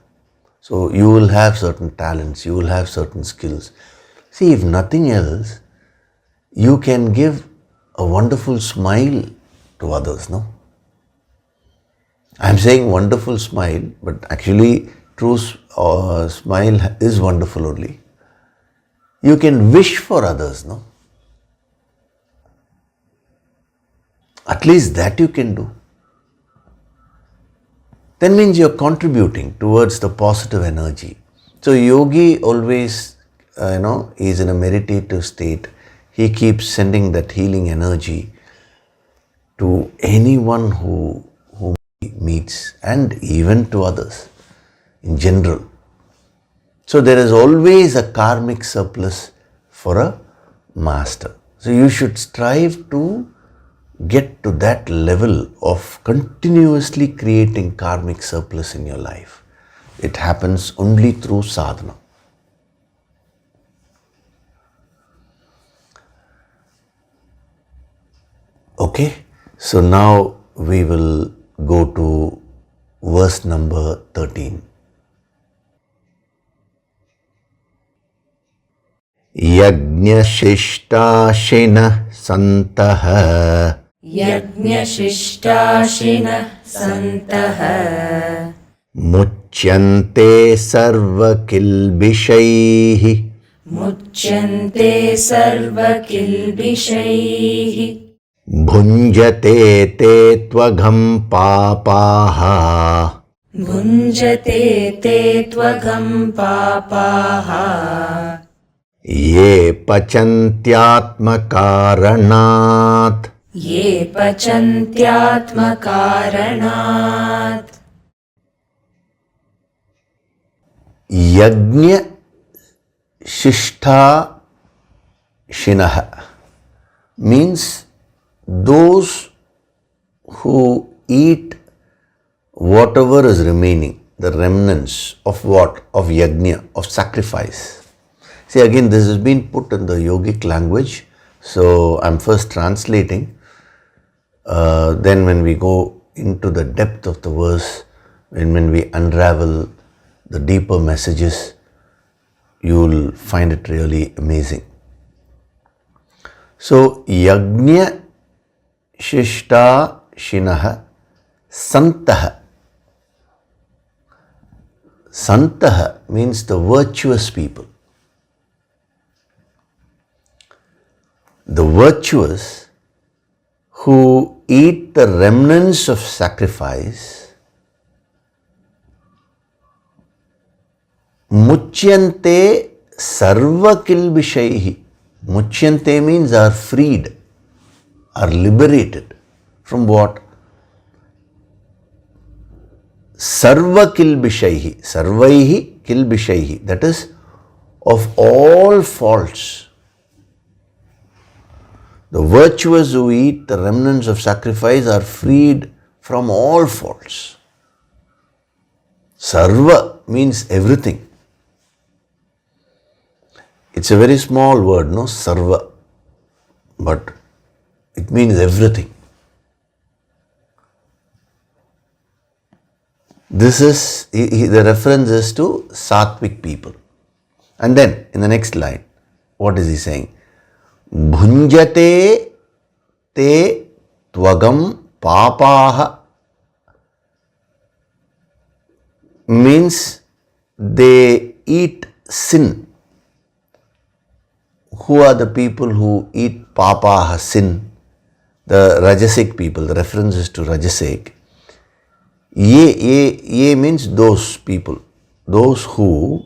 So you will have certain talents, you will have certain skills. See, if nothing else, you can give a wonderful smile to others, no? I'm saying wonderful smile, but actually true smile is wonderful only. You can wish for others, no? At least that you can do. That means you're contributing towards the positive energy. So yogi always, is in a meditative state. He keeps sending that healing energy to anyone whom he meets and even to others in general. So there is always a karmic surplus for a master. So you should strive to get to that level of continuously creating karmic surplus in your life. It happens only through sadhana. Okay, so now we will go to verse number 13. Yagnashishtashinah santaha Yagnashishtashinah santaha muchyante sarvakilbishaihi Muchyante sarvakilbishaihi Bhunjate te tvagam papaha Bhunjate te tvagam papaha Ye pachantyatmakaranat Ye pachantyatmakaranat Yagna Shishta Shinaha means those who eat whatever is remaining, the remnants of what? Of yagna, of sacrifice. See, again, this has been put in the yogic language, so I'm first translating. Then when we go into the depth of the verse, when we unravel the deeper messages, you will find it really amazing. So, yagna shishta shinaha santaha. Santaha means the virtuous people. The virtuous who eat the remnants of sacrifice muchyante sarva kilbishaihi. Muchyante means are freed, are liberated from what? Sarva kilbishaihi. Sarvaihi kilbishaihi. That is, of all faults. The virtuous who eat the remnants of sacrifice are freed from all faults. Sarva means everything. It's a very small word, no? Sarva. But it means everything. This is, the reference is to satwik people. And then in the next line, what is he saying? Bhunjate te tvagam papaha means they eat sin. Who are the people who eat papaha, sin? The rajasic people, the reference is to rajasic. Ye means those people, those who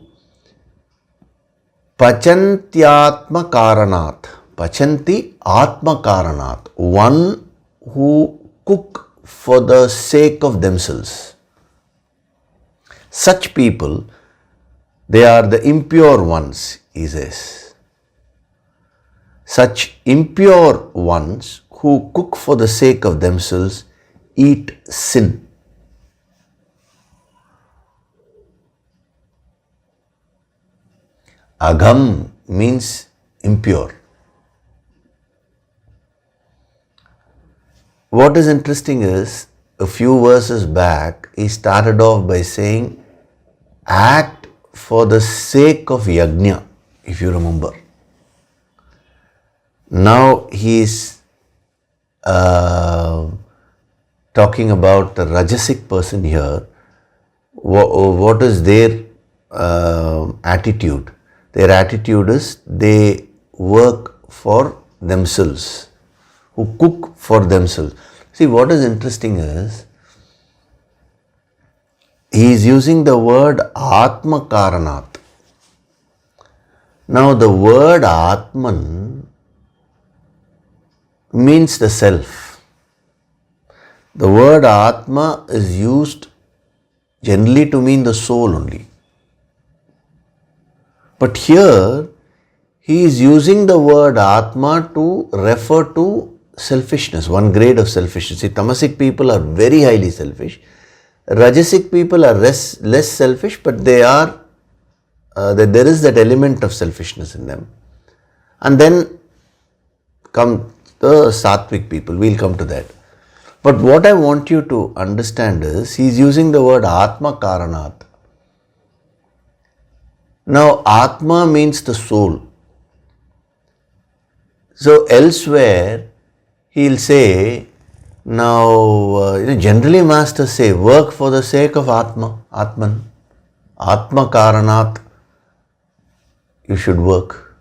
pachantyatma karanat. Pachanti atma karanat. One who cook for the sake of themselves. Such people, they are the impure ones, he says. Such impure ones who cook for the sake of themselves eat sin. Agham means impure. What is interesting is, a few verses back, he started off by saying, act for the sake of yagna, if you remember. Now he is talking about the rajasic person here. What is their attitude? Their attitude is they work for themselves, who cook for themselves. See, what is interesting is, he is using the word Atma Karanat. Now the word Atman means the self. The word Atma is used generally to mean the soul only. But here, he is using the word Atma to refer to selfishness, one grade of selfishness. See, Tamasic people are very highly selfish. Rajasic people are less selfish, but there is that element of selfishness in them. And then come the satwik people, we'll come to that. But what I want you to understand is, he's using the word Atma Karanat. Now, Atma means the soul. So, elsewhere, he'll say, now, generally masters say, work for the sake of Atman. Atma Karanat, you should work.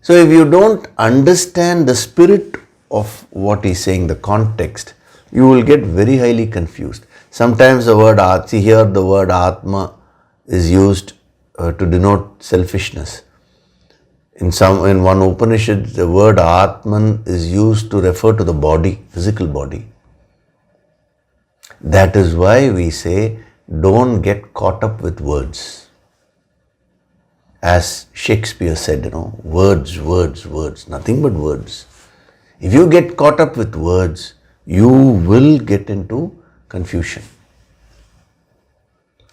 So, if you don't understand the spirit of what he's saying, the context, you will get very highly confused. Sometimes the word here the word Atma is used to denote selfishness. In one Upanishad, the word Atman is used to refer to the body, physical body. That is why we say, don't get caught up with words. As Shakespeare said, words, nothing but words. If you get caught up with words, you will get into confusion.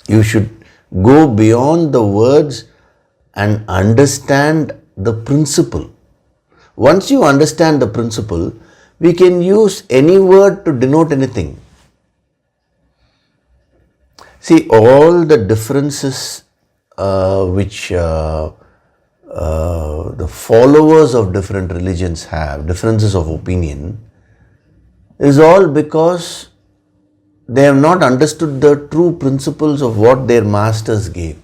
You should go beyond the words and understand the principle. Once you understand the principle, we can use any word to denote anything. See, all the differences which the followers of different religions have, differences of opinion, is all because they have not understood the true principles of what their masters gave.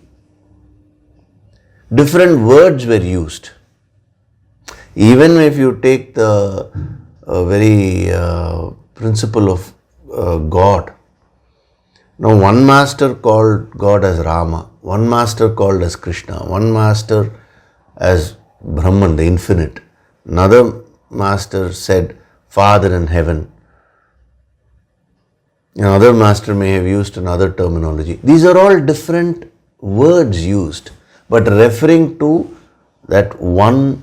Different words were used. Even if you take the very principle of God. Now, one master called God as Rama, one master called as Krishna, one master as Brahman, the infinite. Another master said Father in heaven. Another master may have used another terminology. These are all different words used, but referring to that one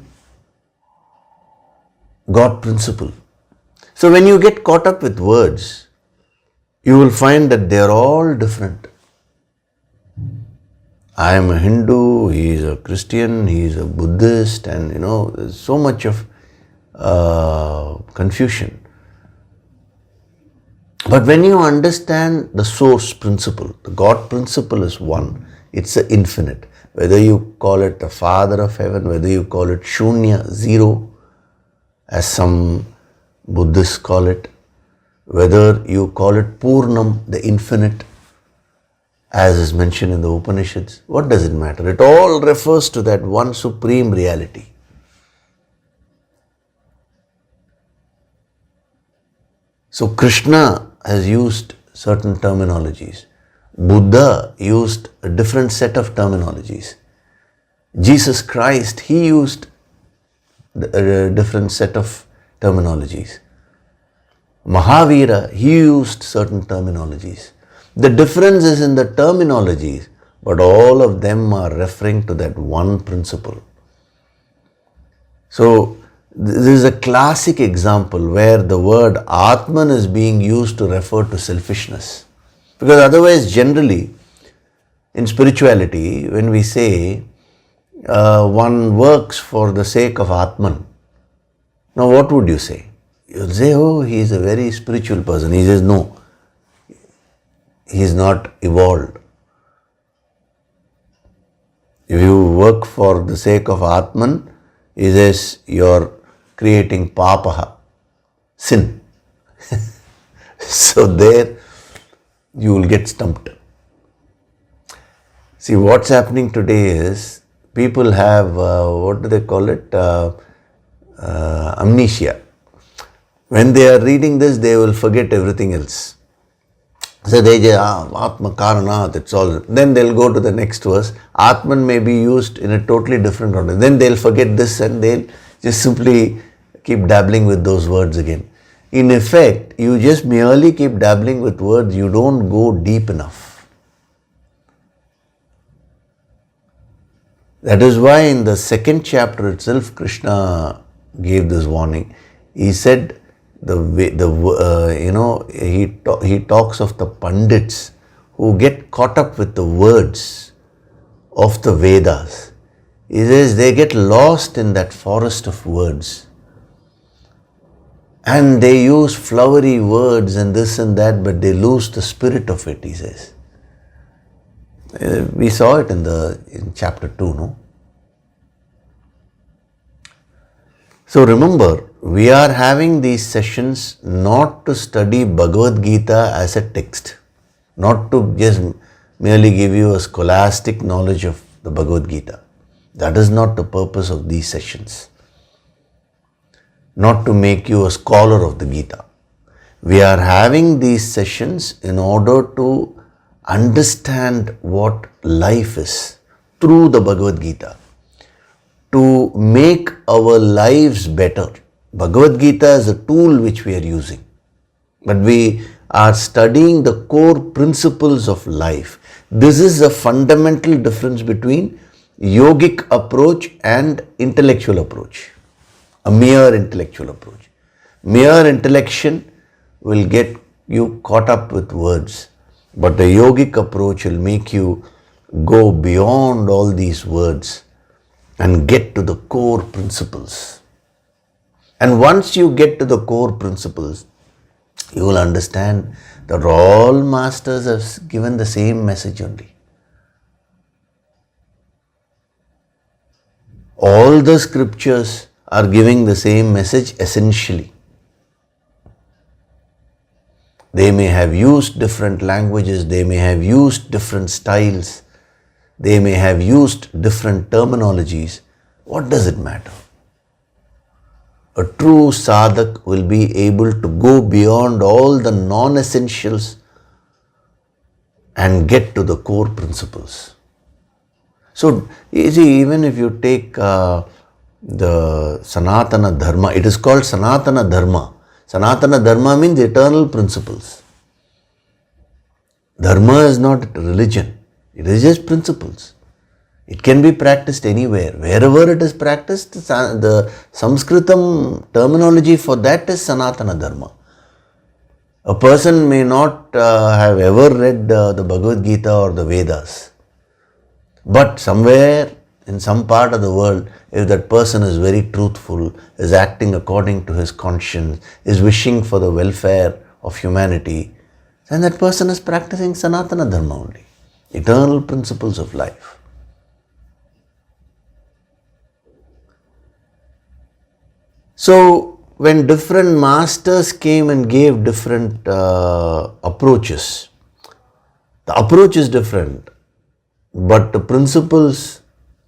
God principle. So when you get caught up with words, you will find that they are all different. I am a Hindu, he is a Christian, he is a Buddhist, and there's so much of confusion. But when you understand the source principle, the God principle is one, it's the infinite. Whether you call it the Father of heaven, whether you call it Shunya, zero, as some Buddhists call it, whether you call it Purnam, the infinite, as is mentioned in the Upanishads, what does it matter? It all refers to that one supreme reality. So Krishna has used certain terminologies. Buddha used a different set of terminologies. Jesus Christ, he used a different set of terminologies. Mahavira, he used certain terminologies. The difference is in the terminologies, but all of them are referring to that one principle. So, this is a classic example where the word Atman is being used to refer to selfishness. Because otherwise, generally, in spirituality, when we say one works for the sake of Atman, now what would you say? You'll say, oh, he is a very spiritual person. He says, no, he is not evolved. If you work for the sake of Atman, he says you're creating papaha, sin. So there you will get stumped. See, what's happening today is people have, what do they call it, amnesia. When they are reading this, they will forget everything else. So they say, Atma Karana, that's all. Then they'll go to the next verse. Atman may be used in a totally different context. Then they'll forget this and they'll just simply keep dabbling with those words again. In effect, you just merely keep dabbling with words, you don't go deep enough. That is why in the second chapter itself, Krishna gave this warning. He said, he talks of the Pandits who get caught up with the words of the Vedas. He says they get lost in that forest of words. And they use flowery words and this and that, but they lose the spirit of it, he says. We saw it in chapter 2, no? So remember, we are having these sessions not to study Bhagavad Gita as a text, not to just merely give you a scholastic knowledge of the Bhagavad Gita. That is not the purpose of these sessions. Not to make you a scholar of the Gita. We are having these sessions in order to understand what life is through the Bhagavad Gita, to make our lives better. Bhagavad Gita is a tool which we are using, but we are studying the core principles of life. This is a fundamental difference between yogic approach and intellectual approach, a mere intellectual approach. Mere intellection will get you caught up with words, but the yogic approach will make you go beyond all these words and get to the core principles. And once you get to the core principles, you will understand that all masters have given the same message only. All the scriptures are giving the same message essentially. They may have used different languages, they may have used different styles, they may have used different terminologies. What does it matter? A true sadhak will be able to go beyond all the non-essentials and get to the core principles. So, you see, even if you take the Sanatana Dharma, it is called Sanatana Dharma. Sanatana Dharma means eternal principles. Dharma is not religion, it is just principles. It can be practiced anywhere. Wherever it is practiced, the Sanskritam terminology for that is Sanatana Dharma. A person may not have ever read the Bhagavad Gita or the Vedas, but somewhere in some part of the world, if that person is very truthful, is acting according to his conscience, is wishing for the welfare of humanity, then that person is practicing Sanatana Dharma only, eternal principles of life. So, when different masters came and gave different approaches, the approach is different, but the principles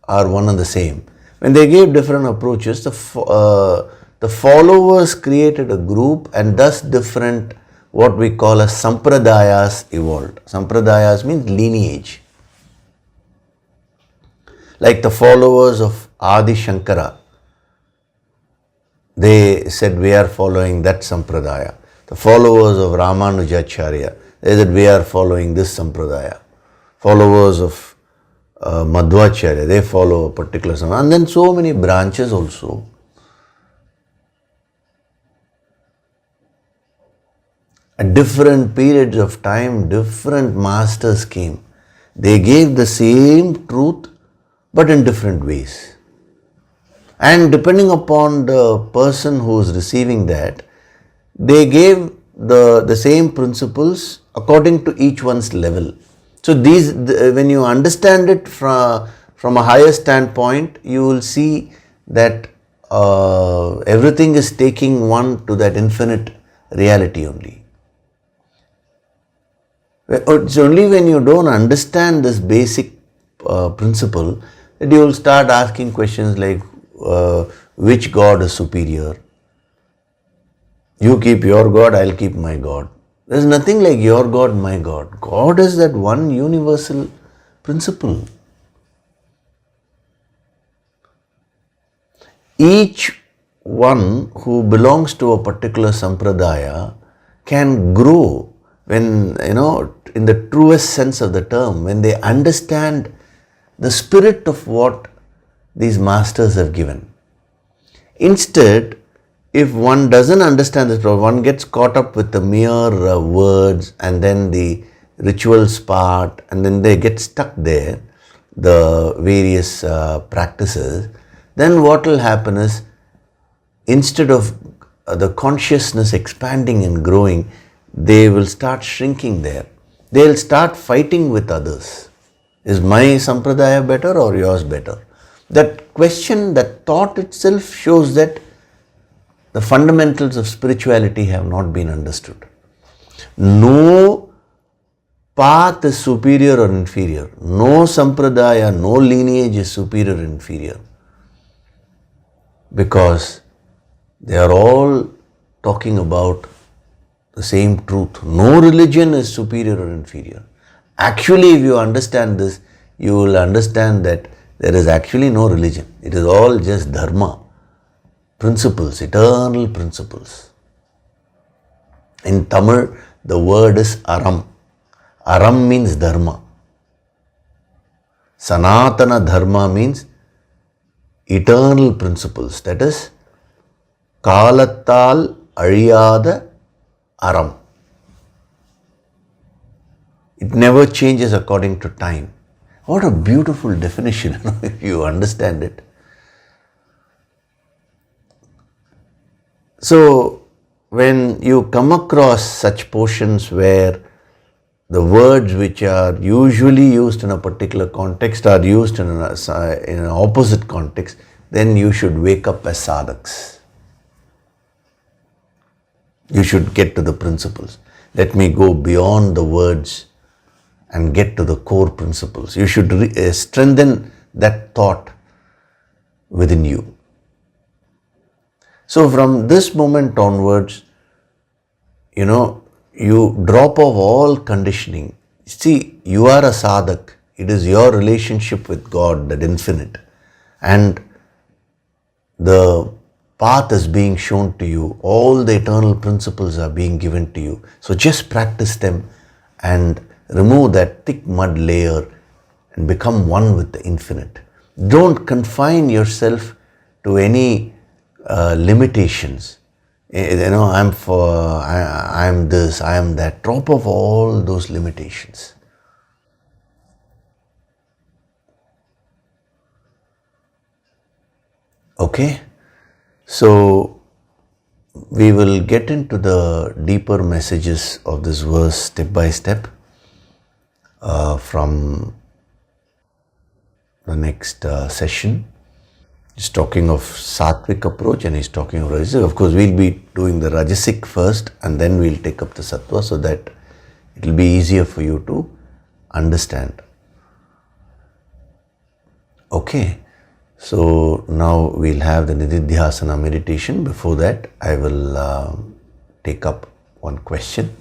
are one and the same. When they gave different approaches, the followers created a group, and thus different, what we call as sampradayas evolved. Sampradayas means lineage. Like the followers of Adi Shankara, they said we are following that sampradaya. The followers of Ramanujacharya, they said we are following this sampradaya. Followers of Madhvacharya, they follow a particular sampradaya. And then so many branches also. At different periods of time, different masters came. They gave the same truth, but in different ways. And depending upon the person who is receiving that, they gave the same principles according to each one's level. So when you understand it from a higher standpoint, you will see that everything is taking one to that infinite reality only. It's only when you don't understand this basic principle that you will start asking questions like, which God is superior? You keep your God, I'll keep my God. There's nothing like your God, my God. God is that one universal principle. Each one who belongs to a particular sampradaya can grow when, in the truest sense of the term, when they understand the spirit of what these masters have given. Instead, if one doesn't understand this problem, one gets caught up with the mere words and then the rituals part, and then they get stuck there, the various practices, then what will happen is, instead of the consciousness expanding and growing, they will start shrinking there. They'll start fighting with others. Is my sampradaya better or yours better? That question, that thought itself shows that the fundamentals of spirituality have not been understood. No path is superior or inferior. No sampradaya, no lineage is superior or inferior. Because they are all talking about the same truth. No religion is superior or inferior. Actually, if you understand this, you will understand that there is actually no religion. It is all just dharma, principles, eternal principles. In Tamil, the word is aram. Aram means dharma. Sanatana dharma means eternal principles. That is காலத்தால் அழியாத அறம். It never changes according to time. What a beautiful definition, if you understand it. So, when you come across such portions where the words which are usually used in a particular context are used in an opposite context, then you should wake up as sadhaks. You should get to the principles. Let me go beyond the words and get to the core principles. You should strengthen that thought within you. So from this moment onwards, you drop off all conditioning. See, you are a sadhak. It is your relationship with God, that infinite. And the path is being shown to you. All the eternal principles are being given to you. So just practice them and remove that thick mud layer and become one with the infinite. Don't confine yourself to any limitations. I'm this, I am that. Drop off all those limitations. Okay? So, we will get into the deeper messages of this verse step by step from the next session. He's talking of satwik approach and he's talking of rajasic. Of course, we'll be doing the rajasic first and then we'll take up the sattva so that it will be easier for you to understand. Okay. So now we'll have the nididhyasana meditation. Before that, I will take up one question.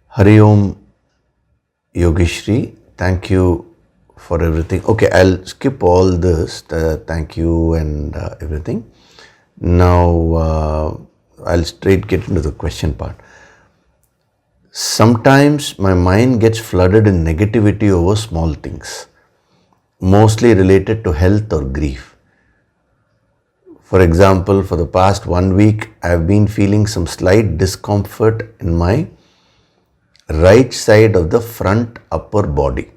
Hari Om Yogishri, thank you for everything. Okay, I'll skip all this, thank you and everything. Now, I'll straight get into the question part. Sometimes my mind gets flooded in negativity over small things, mostly related to health or grief. For example, for the past 1 week, I have been feeling some slight discomfort in my right side of the front upper body.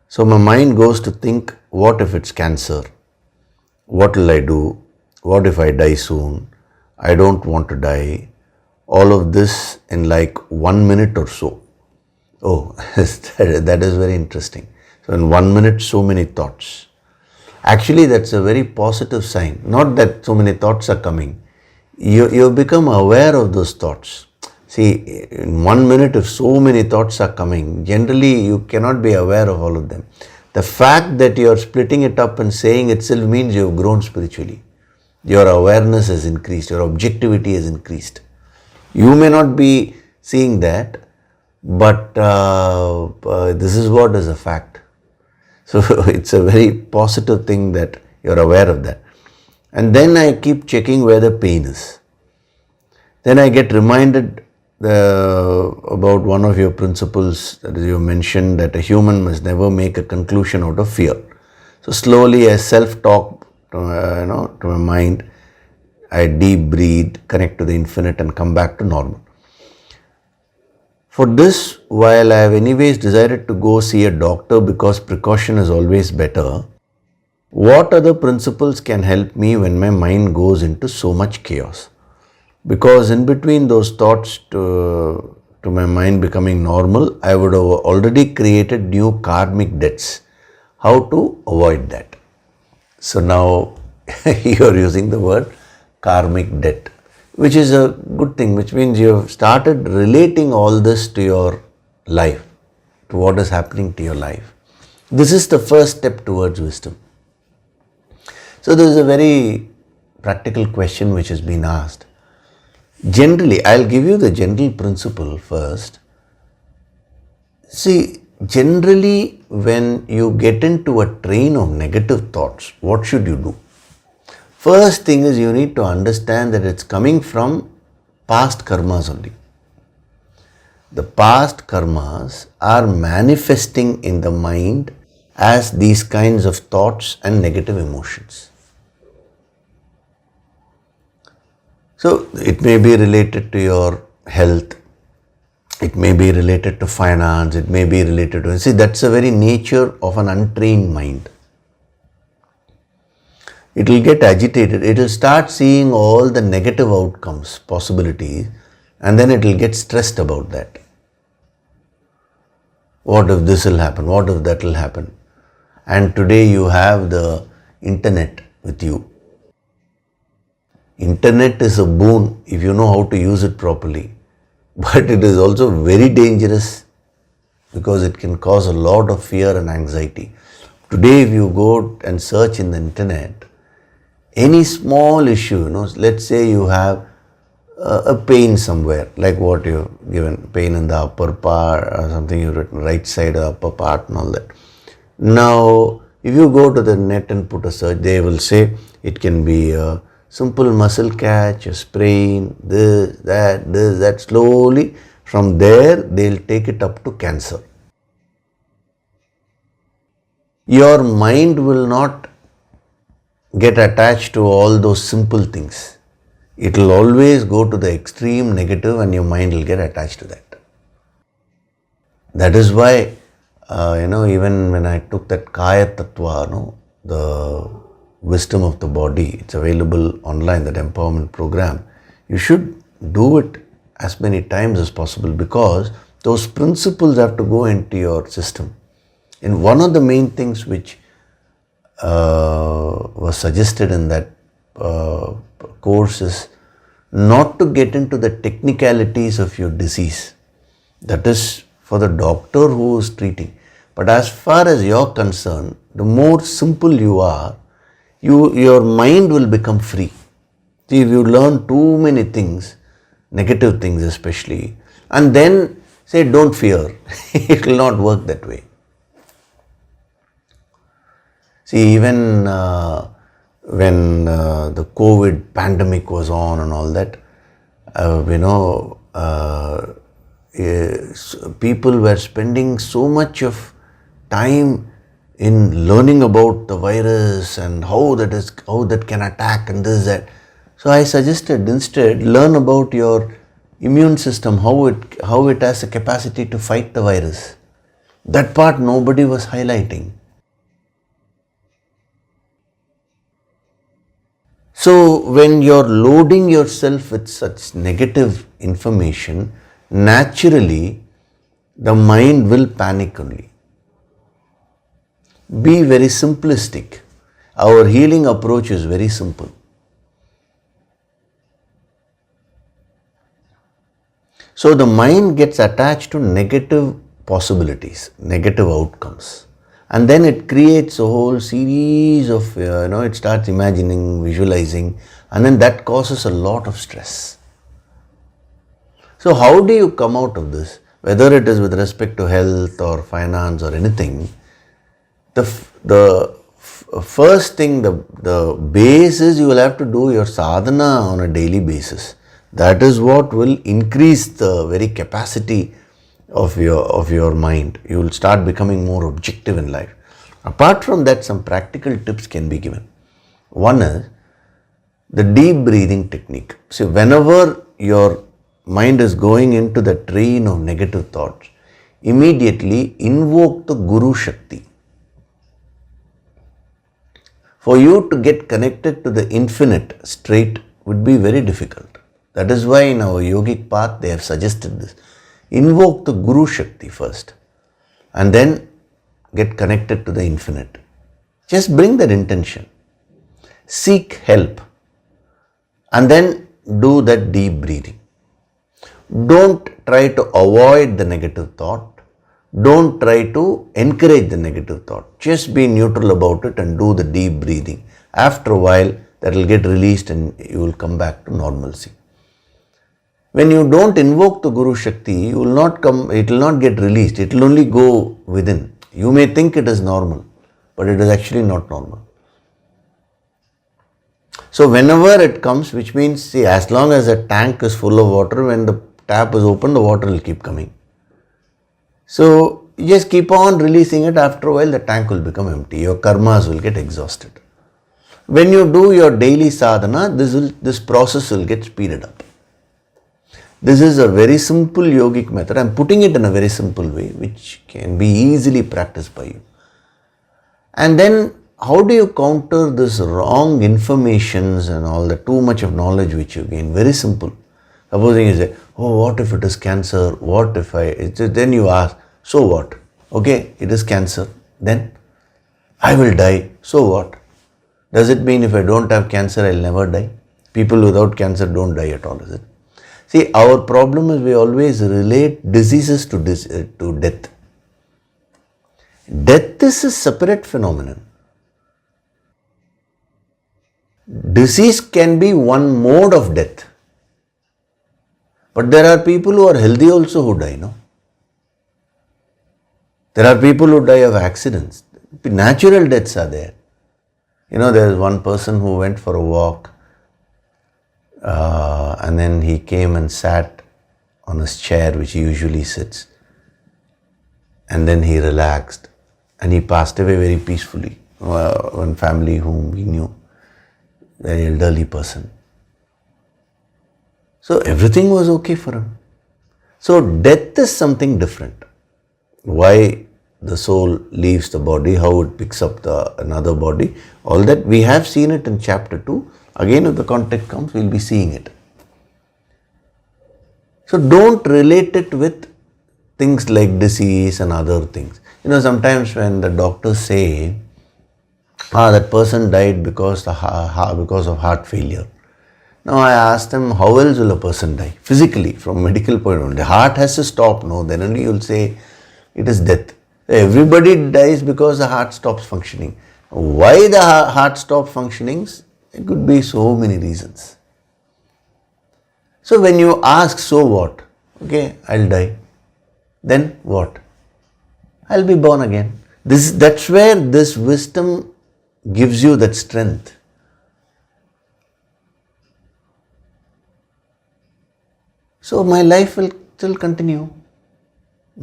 So my mind goes to think, what if it's cancer? What will I do? What if I die soon? I don't want to die. All of this in like 1 minute or so. Oh, that is very interesting. So in 1 minute, so many thoughts. Actually, that's a very positive sign. Not that so many thoughts are coming. You become aware of those thoughts. See, in 1 minute, if so many thoughts are coming, generally you cannot be aware of all of them. The fact that you are splitting it up and saying itself means you have grown spiritually. Your awareness has increased, your objectivity has increased. You may not be seeing that, but this is what is a fact. So it's a very positive thing that you're aware of that. And then I keep checking where the pain is. Then I get reminded about one of your principles, that is, you mentioned that a human must never make a conclusion out of fear. So slowly, I self-talk to my mind. I deep breathe, connect to the infinite, and come back to normal. For this, while I have anyways decided to go see a doctor because precaution is always better, what other principles can help me when my mind goes into so much chaos? Because in between those thoughts to my mind becoming normal, I would have already created new karmic debts. How to avoid that? So now you are using the word karmic debt, which is a good thing, which means you have started relating all this to your life, to what is happening to your life. This is the first step towards wisdom. So there is a very practical question which has been asked. Generally, I'll give you the general principle first. See, generally when you get into a train of negative thoughts, what should you do? First thing is you need to understand that it's coming from past karmas only. The past karmas are manifesting in the mind as these kinds of thoughts and negative emotions. So it may be related to your health, it may be related to finance, it may be related to, see, that's the very nature of an untrained mind. It will get agitated, it will start seeing all the negative outcomes, possibilities, and then it will get stressed about that. What if this will happen? What if that will happen? And today you have the internet with you. Internet is a boon if you know how to use it properly. But it is also very dangerous because it can cause a lot of fear and anxiety. Today if you go and search in the internet, any small issue, let's say you have a pain somewhere, like what you've given, pain in the upper part or something you've written, right side or upper part and all that. Now, if you go to the net and put a search, they will say it can be a simple muscle catch, a sprain, this, that. Slowly from there they'll take it up to cancer. Your mind will not get attached to all those simple things. It will always go to the extreme negative and your mind will get attached to that. That is why, even when I took that Kaya Tattva, the wisdom of the body, it's available online, that empowerment program, you should do it as many times as possible because those principles have to go into your system. And one of the main things which was suggested in that course is not to get into the technicalities of your disease. That is for the doctor who is treating. But as far as you're concerned, the more simple you are, your mind will become free. See, if you learn too many things, negative things especially, and then say don't fear, it will not work that way. See, even when the COVID pandemic was on and all that, people were spending so much of time in learning about the virus and how that can attack and this, that. So I suggested instead learn about your immune system, how it has a capacity to fight the virus. That part nobody was highlighting. So when you're loading yourself with such negative information, naturally the mind will panic only. Be very simplistic. Our healing approach is very simple. So the mind gets attached to negative possibilities, negative outcomes. And then it creates a whole series of, it starts imagining, visualizing, and then that causes a lot of stress. So how do you come out of this? Whether it is with respect to health or finance or anything, the first thing, the base is you will have to do your sadhana on a daily basis. That is what will increase the very capacity of your mind. You will start becoming more objective in life. Apart from that, some practical tips can be given. One is the deep breathing technique. So whenever your mind is going into the train of negative thoughts, immediately invoke the Guru Shakti. For you to get connected to the infinite straight would be very difficult. That is why in our yogic path they have suggested this. Invoke the Guru Shakti first and then get connected to the infinite. Just bring that intention. Seek help and then do that deep breathing. Don't try to avoid the negative thought. Don't try to encourage the negative thought. Just be neutral about it and do the deep breathing. After a while, that will get released and you will come back to normalcy. When you don't invoke the Guru Shakti, it will not get released. It will only go within. You may think it is normal, but it is actually not normal. So whenever it comes, which means, see, as long as a tank is full of water, when the tap is open, the water will keep coming. So you just keep on releasing it. After a while, the tank will become empty. Your karmas will get exhausted. When you do your daily sadhana, this process will get speeded up. This is a very simple yogic method. I am putting it in a very simple way, which can be easily practiced by you. And then, how do you counter this wrong informations and all the too much of knowledge which you gain? Very simple. Supposing you say, oh, what if it is cancer? What if then you ask, so what? Okay, it is cancer. Then I will die. So what? Does it mean if I don't have cancer, I will never die? People without cancer don't die at all, is it? See, our problem is we always relate diseases to death. Death is a separate phenomenon. Disease can be one mode of death. But there are people who are healthy also who die, no? There are people who die of accidents. Natural deaths are there. There is one person who went for a walk and then he came and sat on his chair which he usually sits, and then he relaxed and he passed away very peacefully. One family whom we knew, very elderly person. So everything was okay for him. So death is something different. Why the soul leaves the body, how it picks up another body, all that we have seen it in chapter 2. Again, if the context comes, we will be seeing it. So don't relate it with things like disease and other things. Sometimes when the doctors say, that person died because of heart failure. Now I asked them, how else will a person die? Physically, from medical point of view. The heart has to stop, no? Then only you will say it is death. Everybody dies because the heart stops functioning. Why the heart stops functioning? It could be so many reasons. So when you ask, so what? Okay, I'll die. Then what? I'll be born again. That's where this wisdom gives you that strength. So my life will still continue.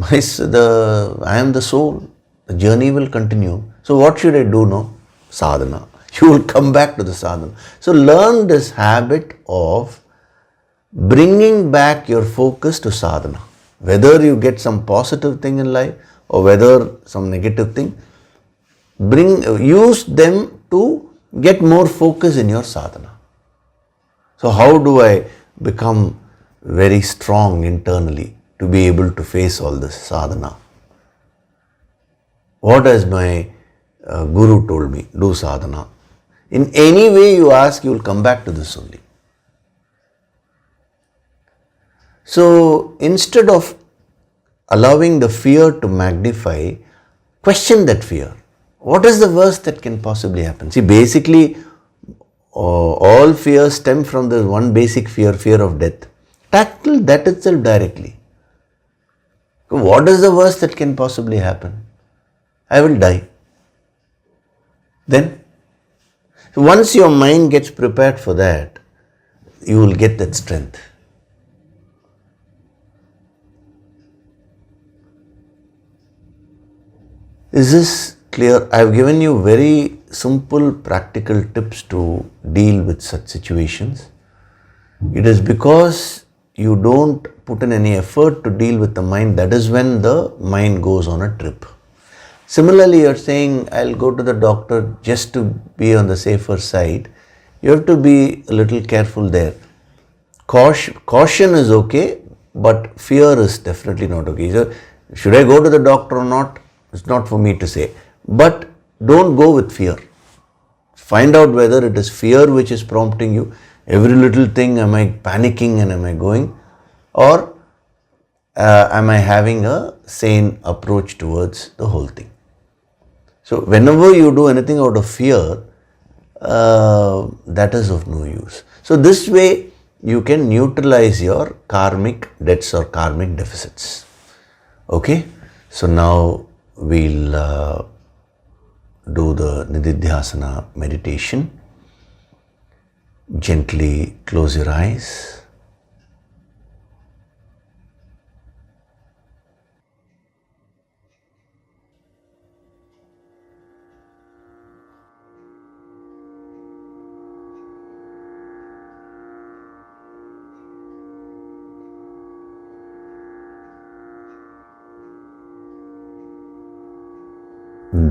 I am the soul. The journey will continue. So what should I do now? Sadhana. You will come back to the sadhana. So learn this habit of bringing back your focus to sadhana. Whether you get some positive thing in life or whether some negative thing, use them to get more focus in your sadhana. So how do I become very strong internally to be able to face all this sadhana? What has my Guru told me? Do sadhana. In any way you ask, you will come back to this only. So instead of allowing the fear to magnify, question that fear. What is the worst that can possibly happen? See, basically, all fears stem from this one basic fear of death. Tackle that itself directly. What is the worst that can possibly happen? I will die. Then, once your mind gets prepared for that, you will get that strength. Is this clear? I have given you very simple practical tips to deal with such situations. It is because you don't put in any effort to deal with the mind, that is when the mind goes on a trip. Similarly, you're saying, I'll go to the doctor just to be on the safer side. You have to be a little careful there. Caution is okay, but fear is definitely not okay. So, should I go to the doctor or not? It's not for me to say. But don't go with fear. Find out whether it is fear which is prompting you. Every little thing, am I panicking and am I going? Or am I having a sane approach towards the whole thing? So whenever you do anything out of fear, that is of no use. So this way you can neutralize your karmic debts or karmic deficits. Okay? So now we'll do the Nididhyasana meditation. Gently close your eyes.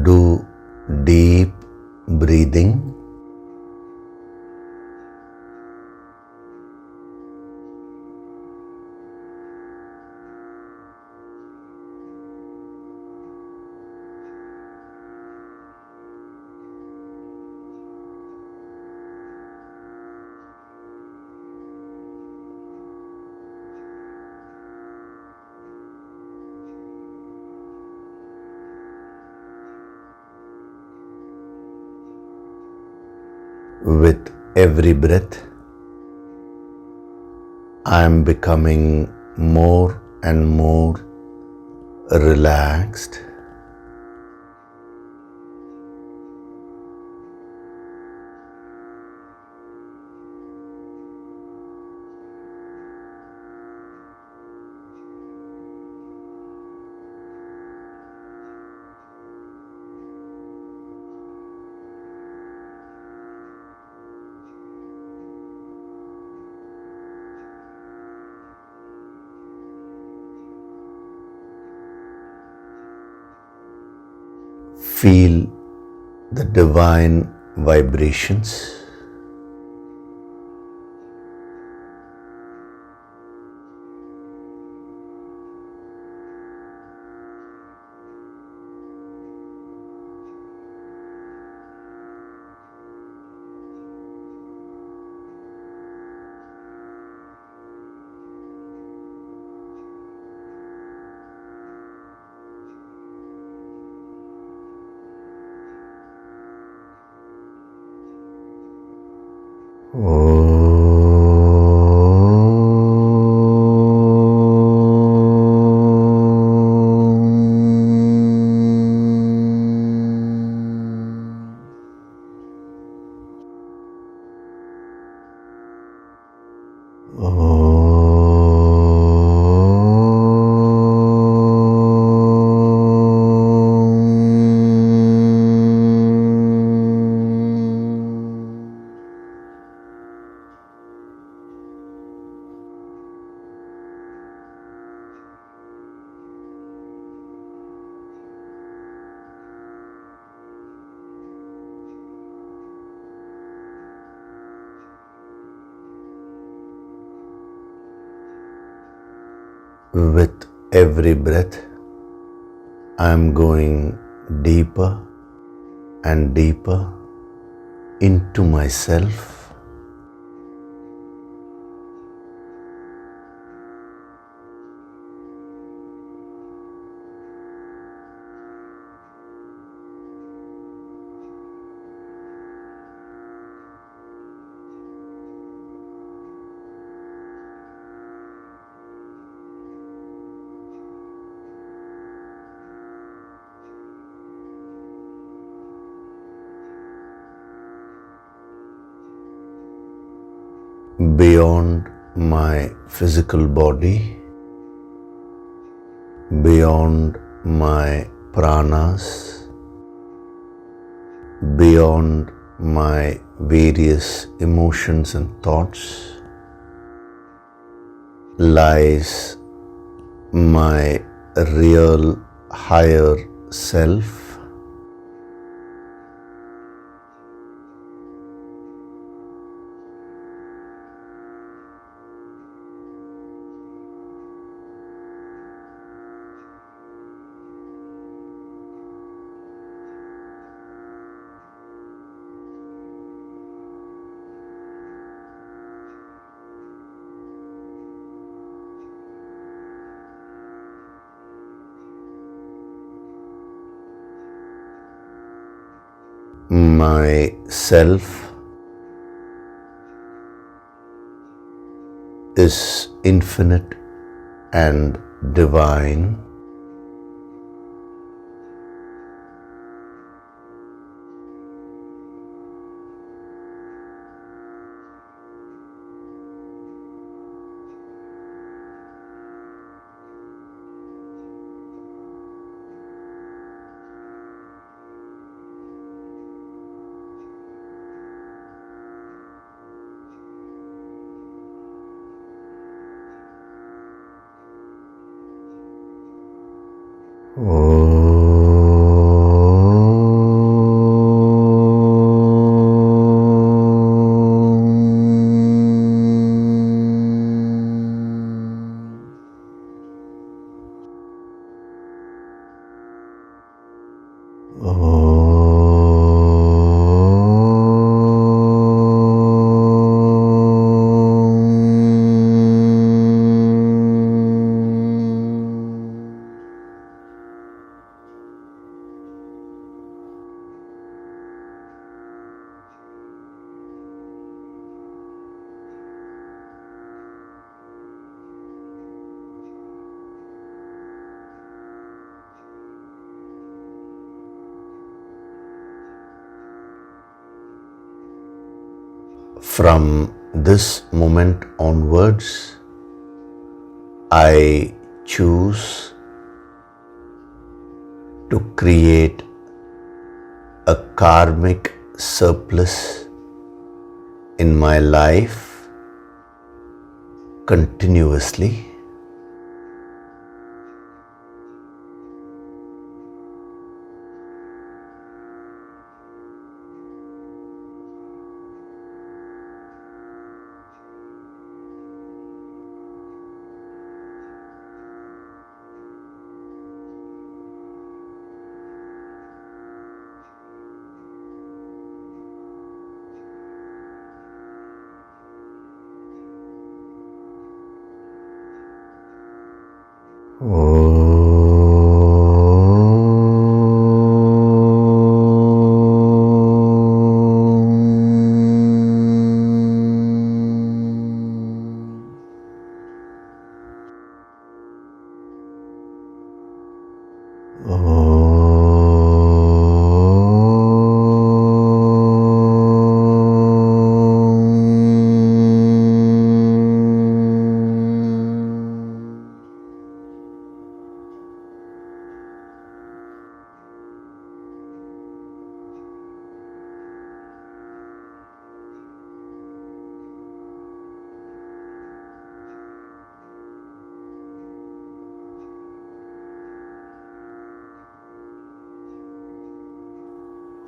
Do deep breathing. With every breath, I am becoming more and more relaxed. Feel the divine vibrations. With every breath, I am going deeper and deeper into myself. Beyond my physical body, beyond my pranas, beyond my various emotions and thoughts, lies my real higher self. My self is infinite and divine. From this moment onwards, I choose to create a karmic surplus in my life continuously.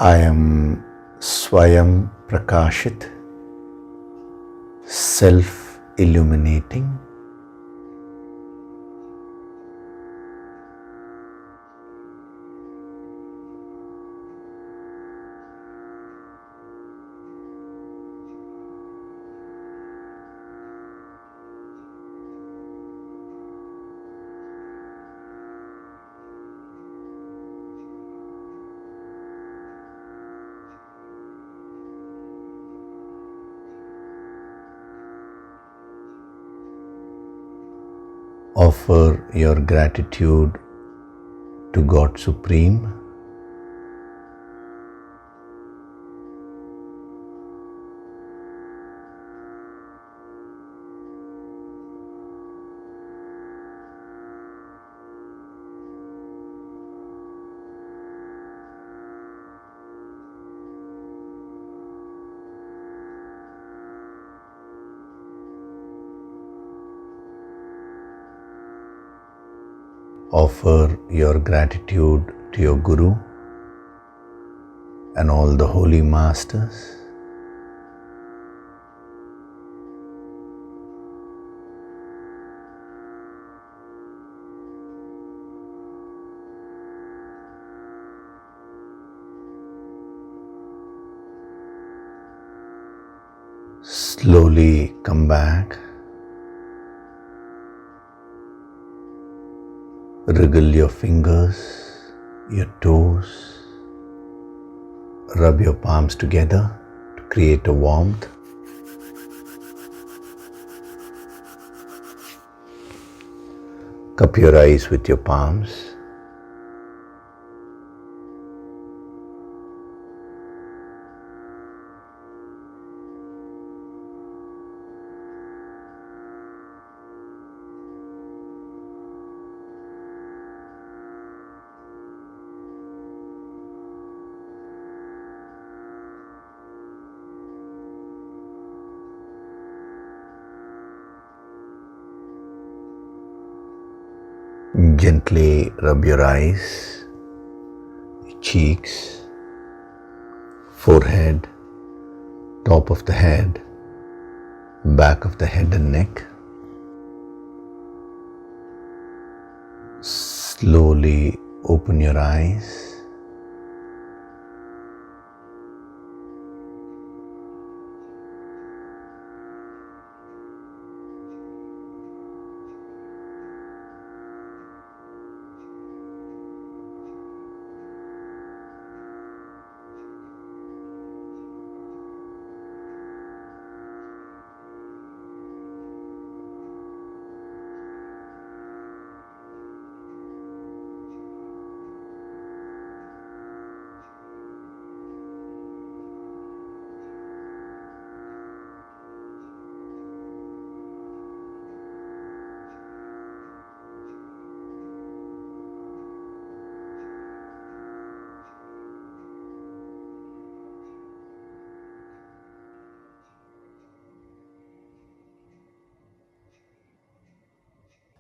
I am Swayam Prakashit, self-illuminating. Offer your gratitude to God Supreme. Offer your gratitude to your Guru and all the holy masters. Slowly come back. Wriggle your fingers, your toes. Rub your palms together to create a warmth. Cup your eyes with your palms. Gently rub your eyes, cheeks, forehead, top of the head, back of the head and neck. Slowly open your eyes.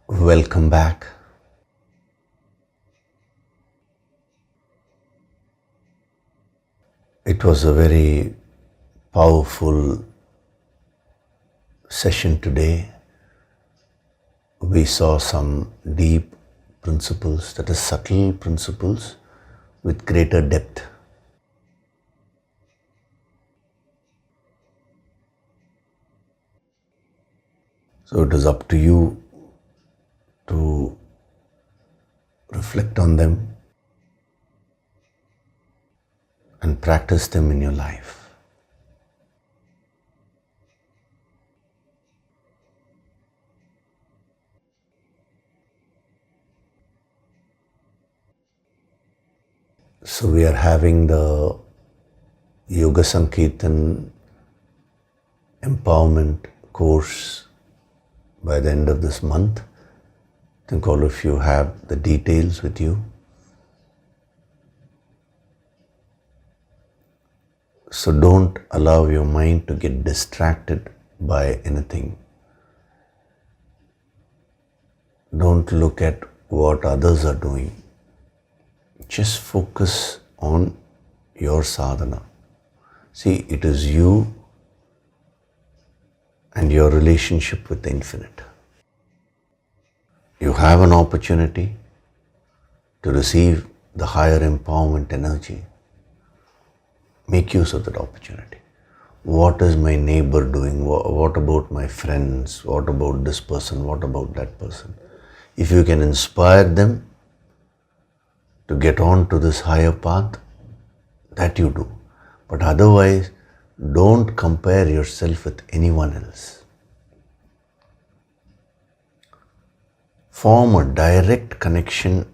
Welcome back. It was a very powerful session today. We saw some deep principles, that is subtle principles with greater depth. So it is up to you to reflect on them and practice them in your life. So we are having the Yoga Sankirtan empowerment course by the end of this month. I think all of you have the details with you. So don't allow your mind to get distracted by anything. Don't look at what others are doing. Just focus on your sadhana. See, it is you and your relationship with the infinite. You have an opportunity to receive the higher empowerment energy. Make use of that opportunity. What is my neighbor doing? What about my friends? What about this person? What about that person? If you can inspire them to get on to this higher path, that you do. But otherwise, don't compare yourself with anyone else. Form a direct connection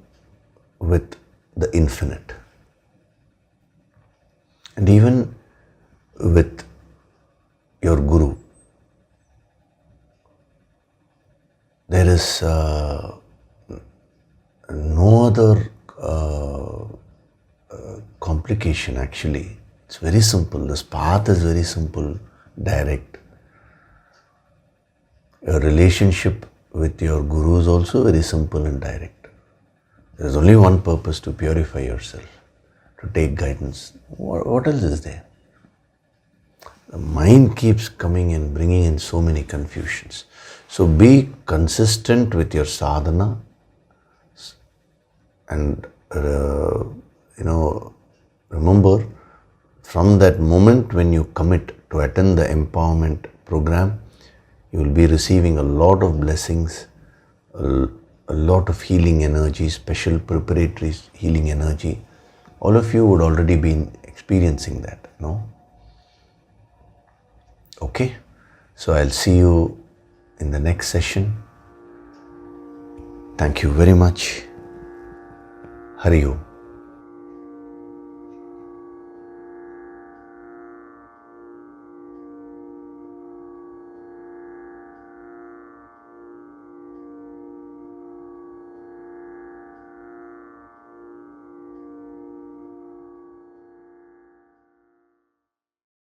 with the infinite. And even with your Guru, there is no other complication actually. It's very simple. This path is very simple, direct. Your relationship with your Guru is also very simple and direct. There's only one purpose: to purify yourself, to take guidance. What else is there? The mind keeps coming and bringing in so many confusions. So be consistent with your sadhana and remember, from that moment when you commit to attend the empowerment program, you will be receiving a lot of blessings, a lot of healing energy, special preparatory healing energy. All of you would already be experiencing that, no? Okay, so I'll see you in the next session. Thank you very much. Hari Om.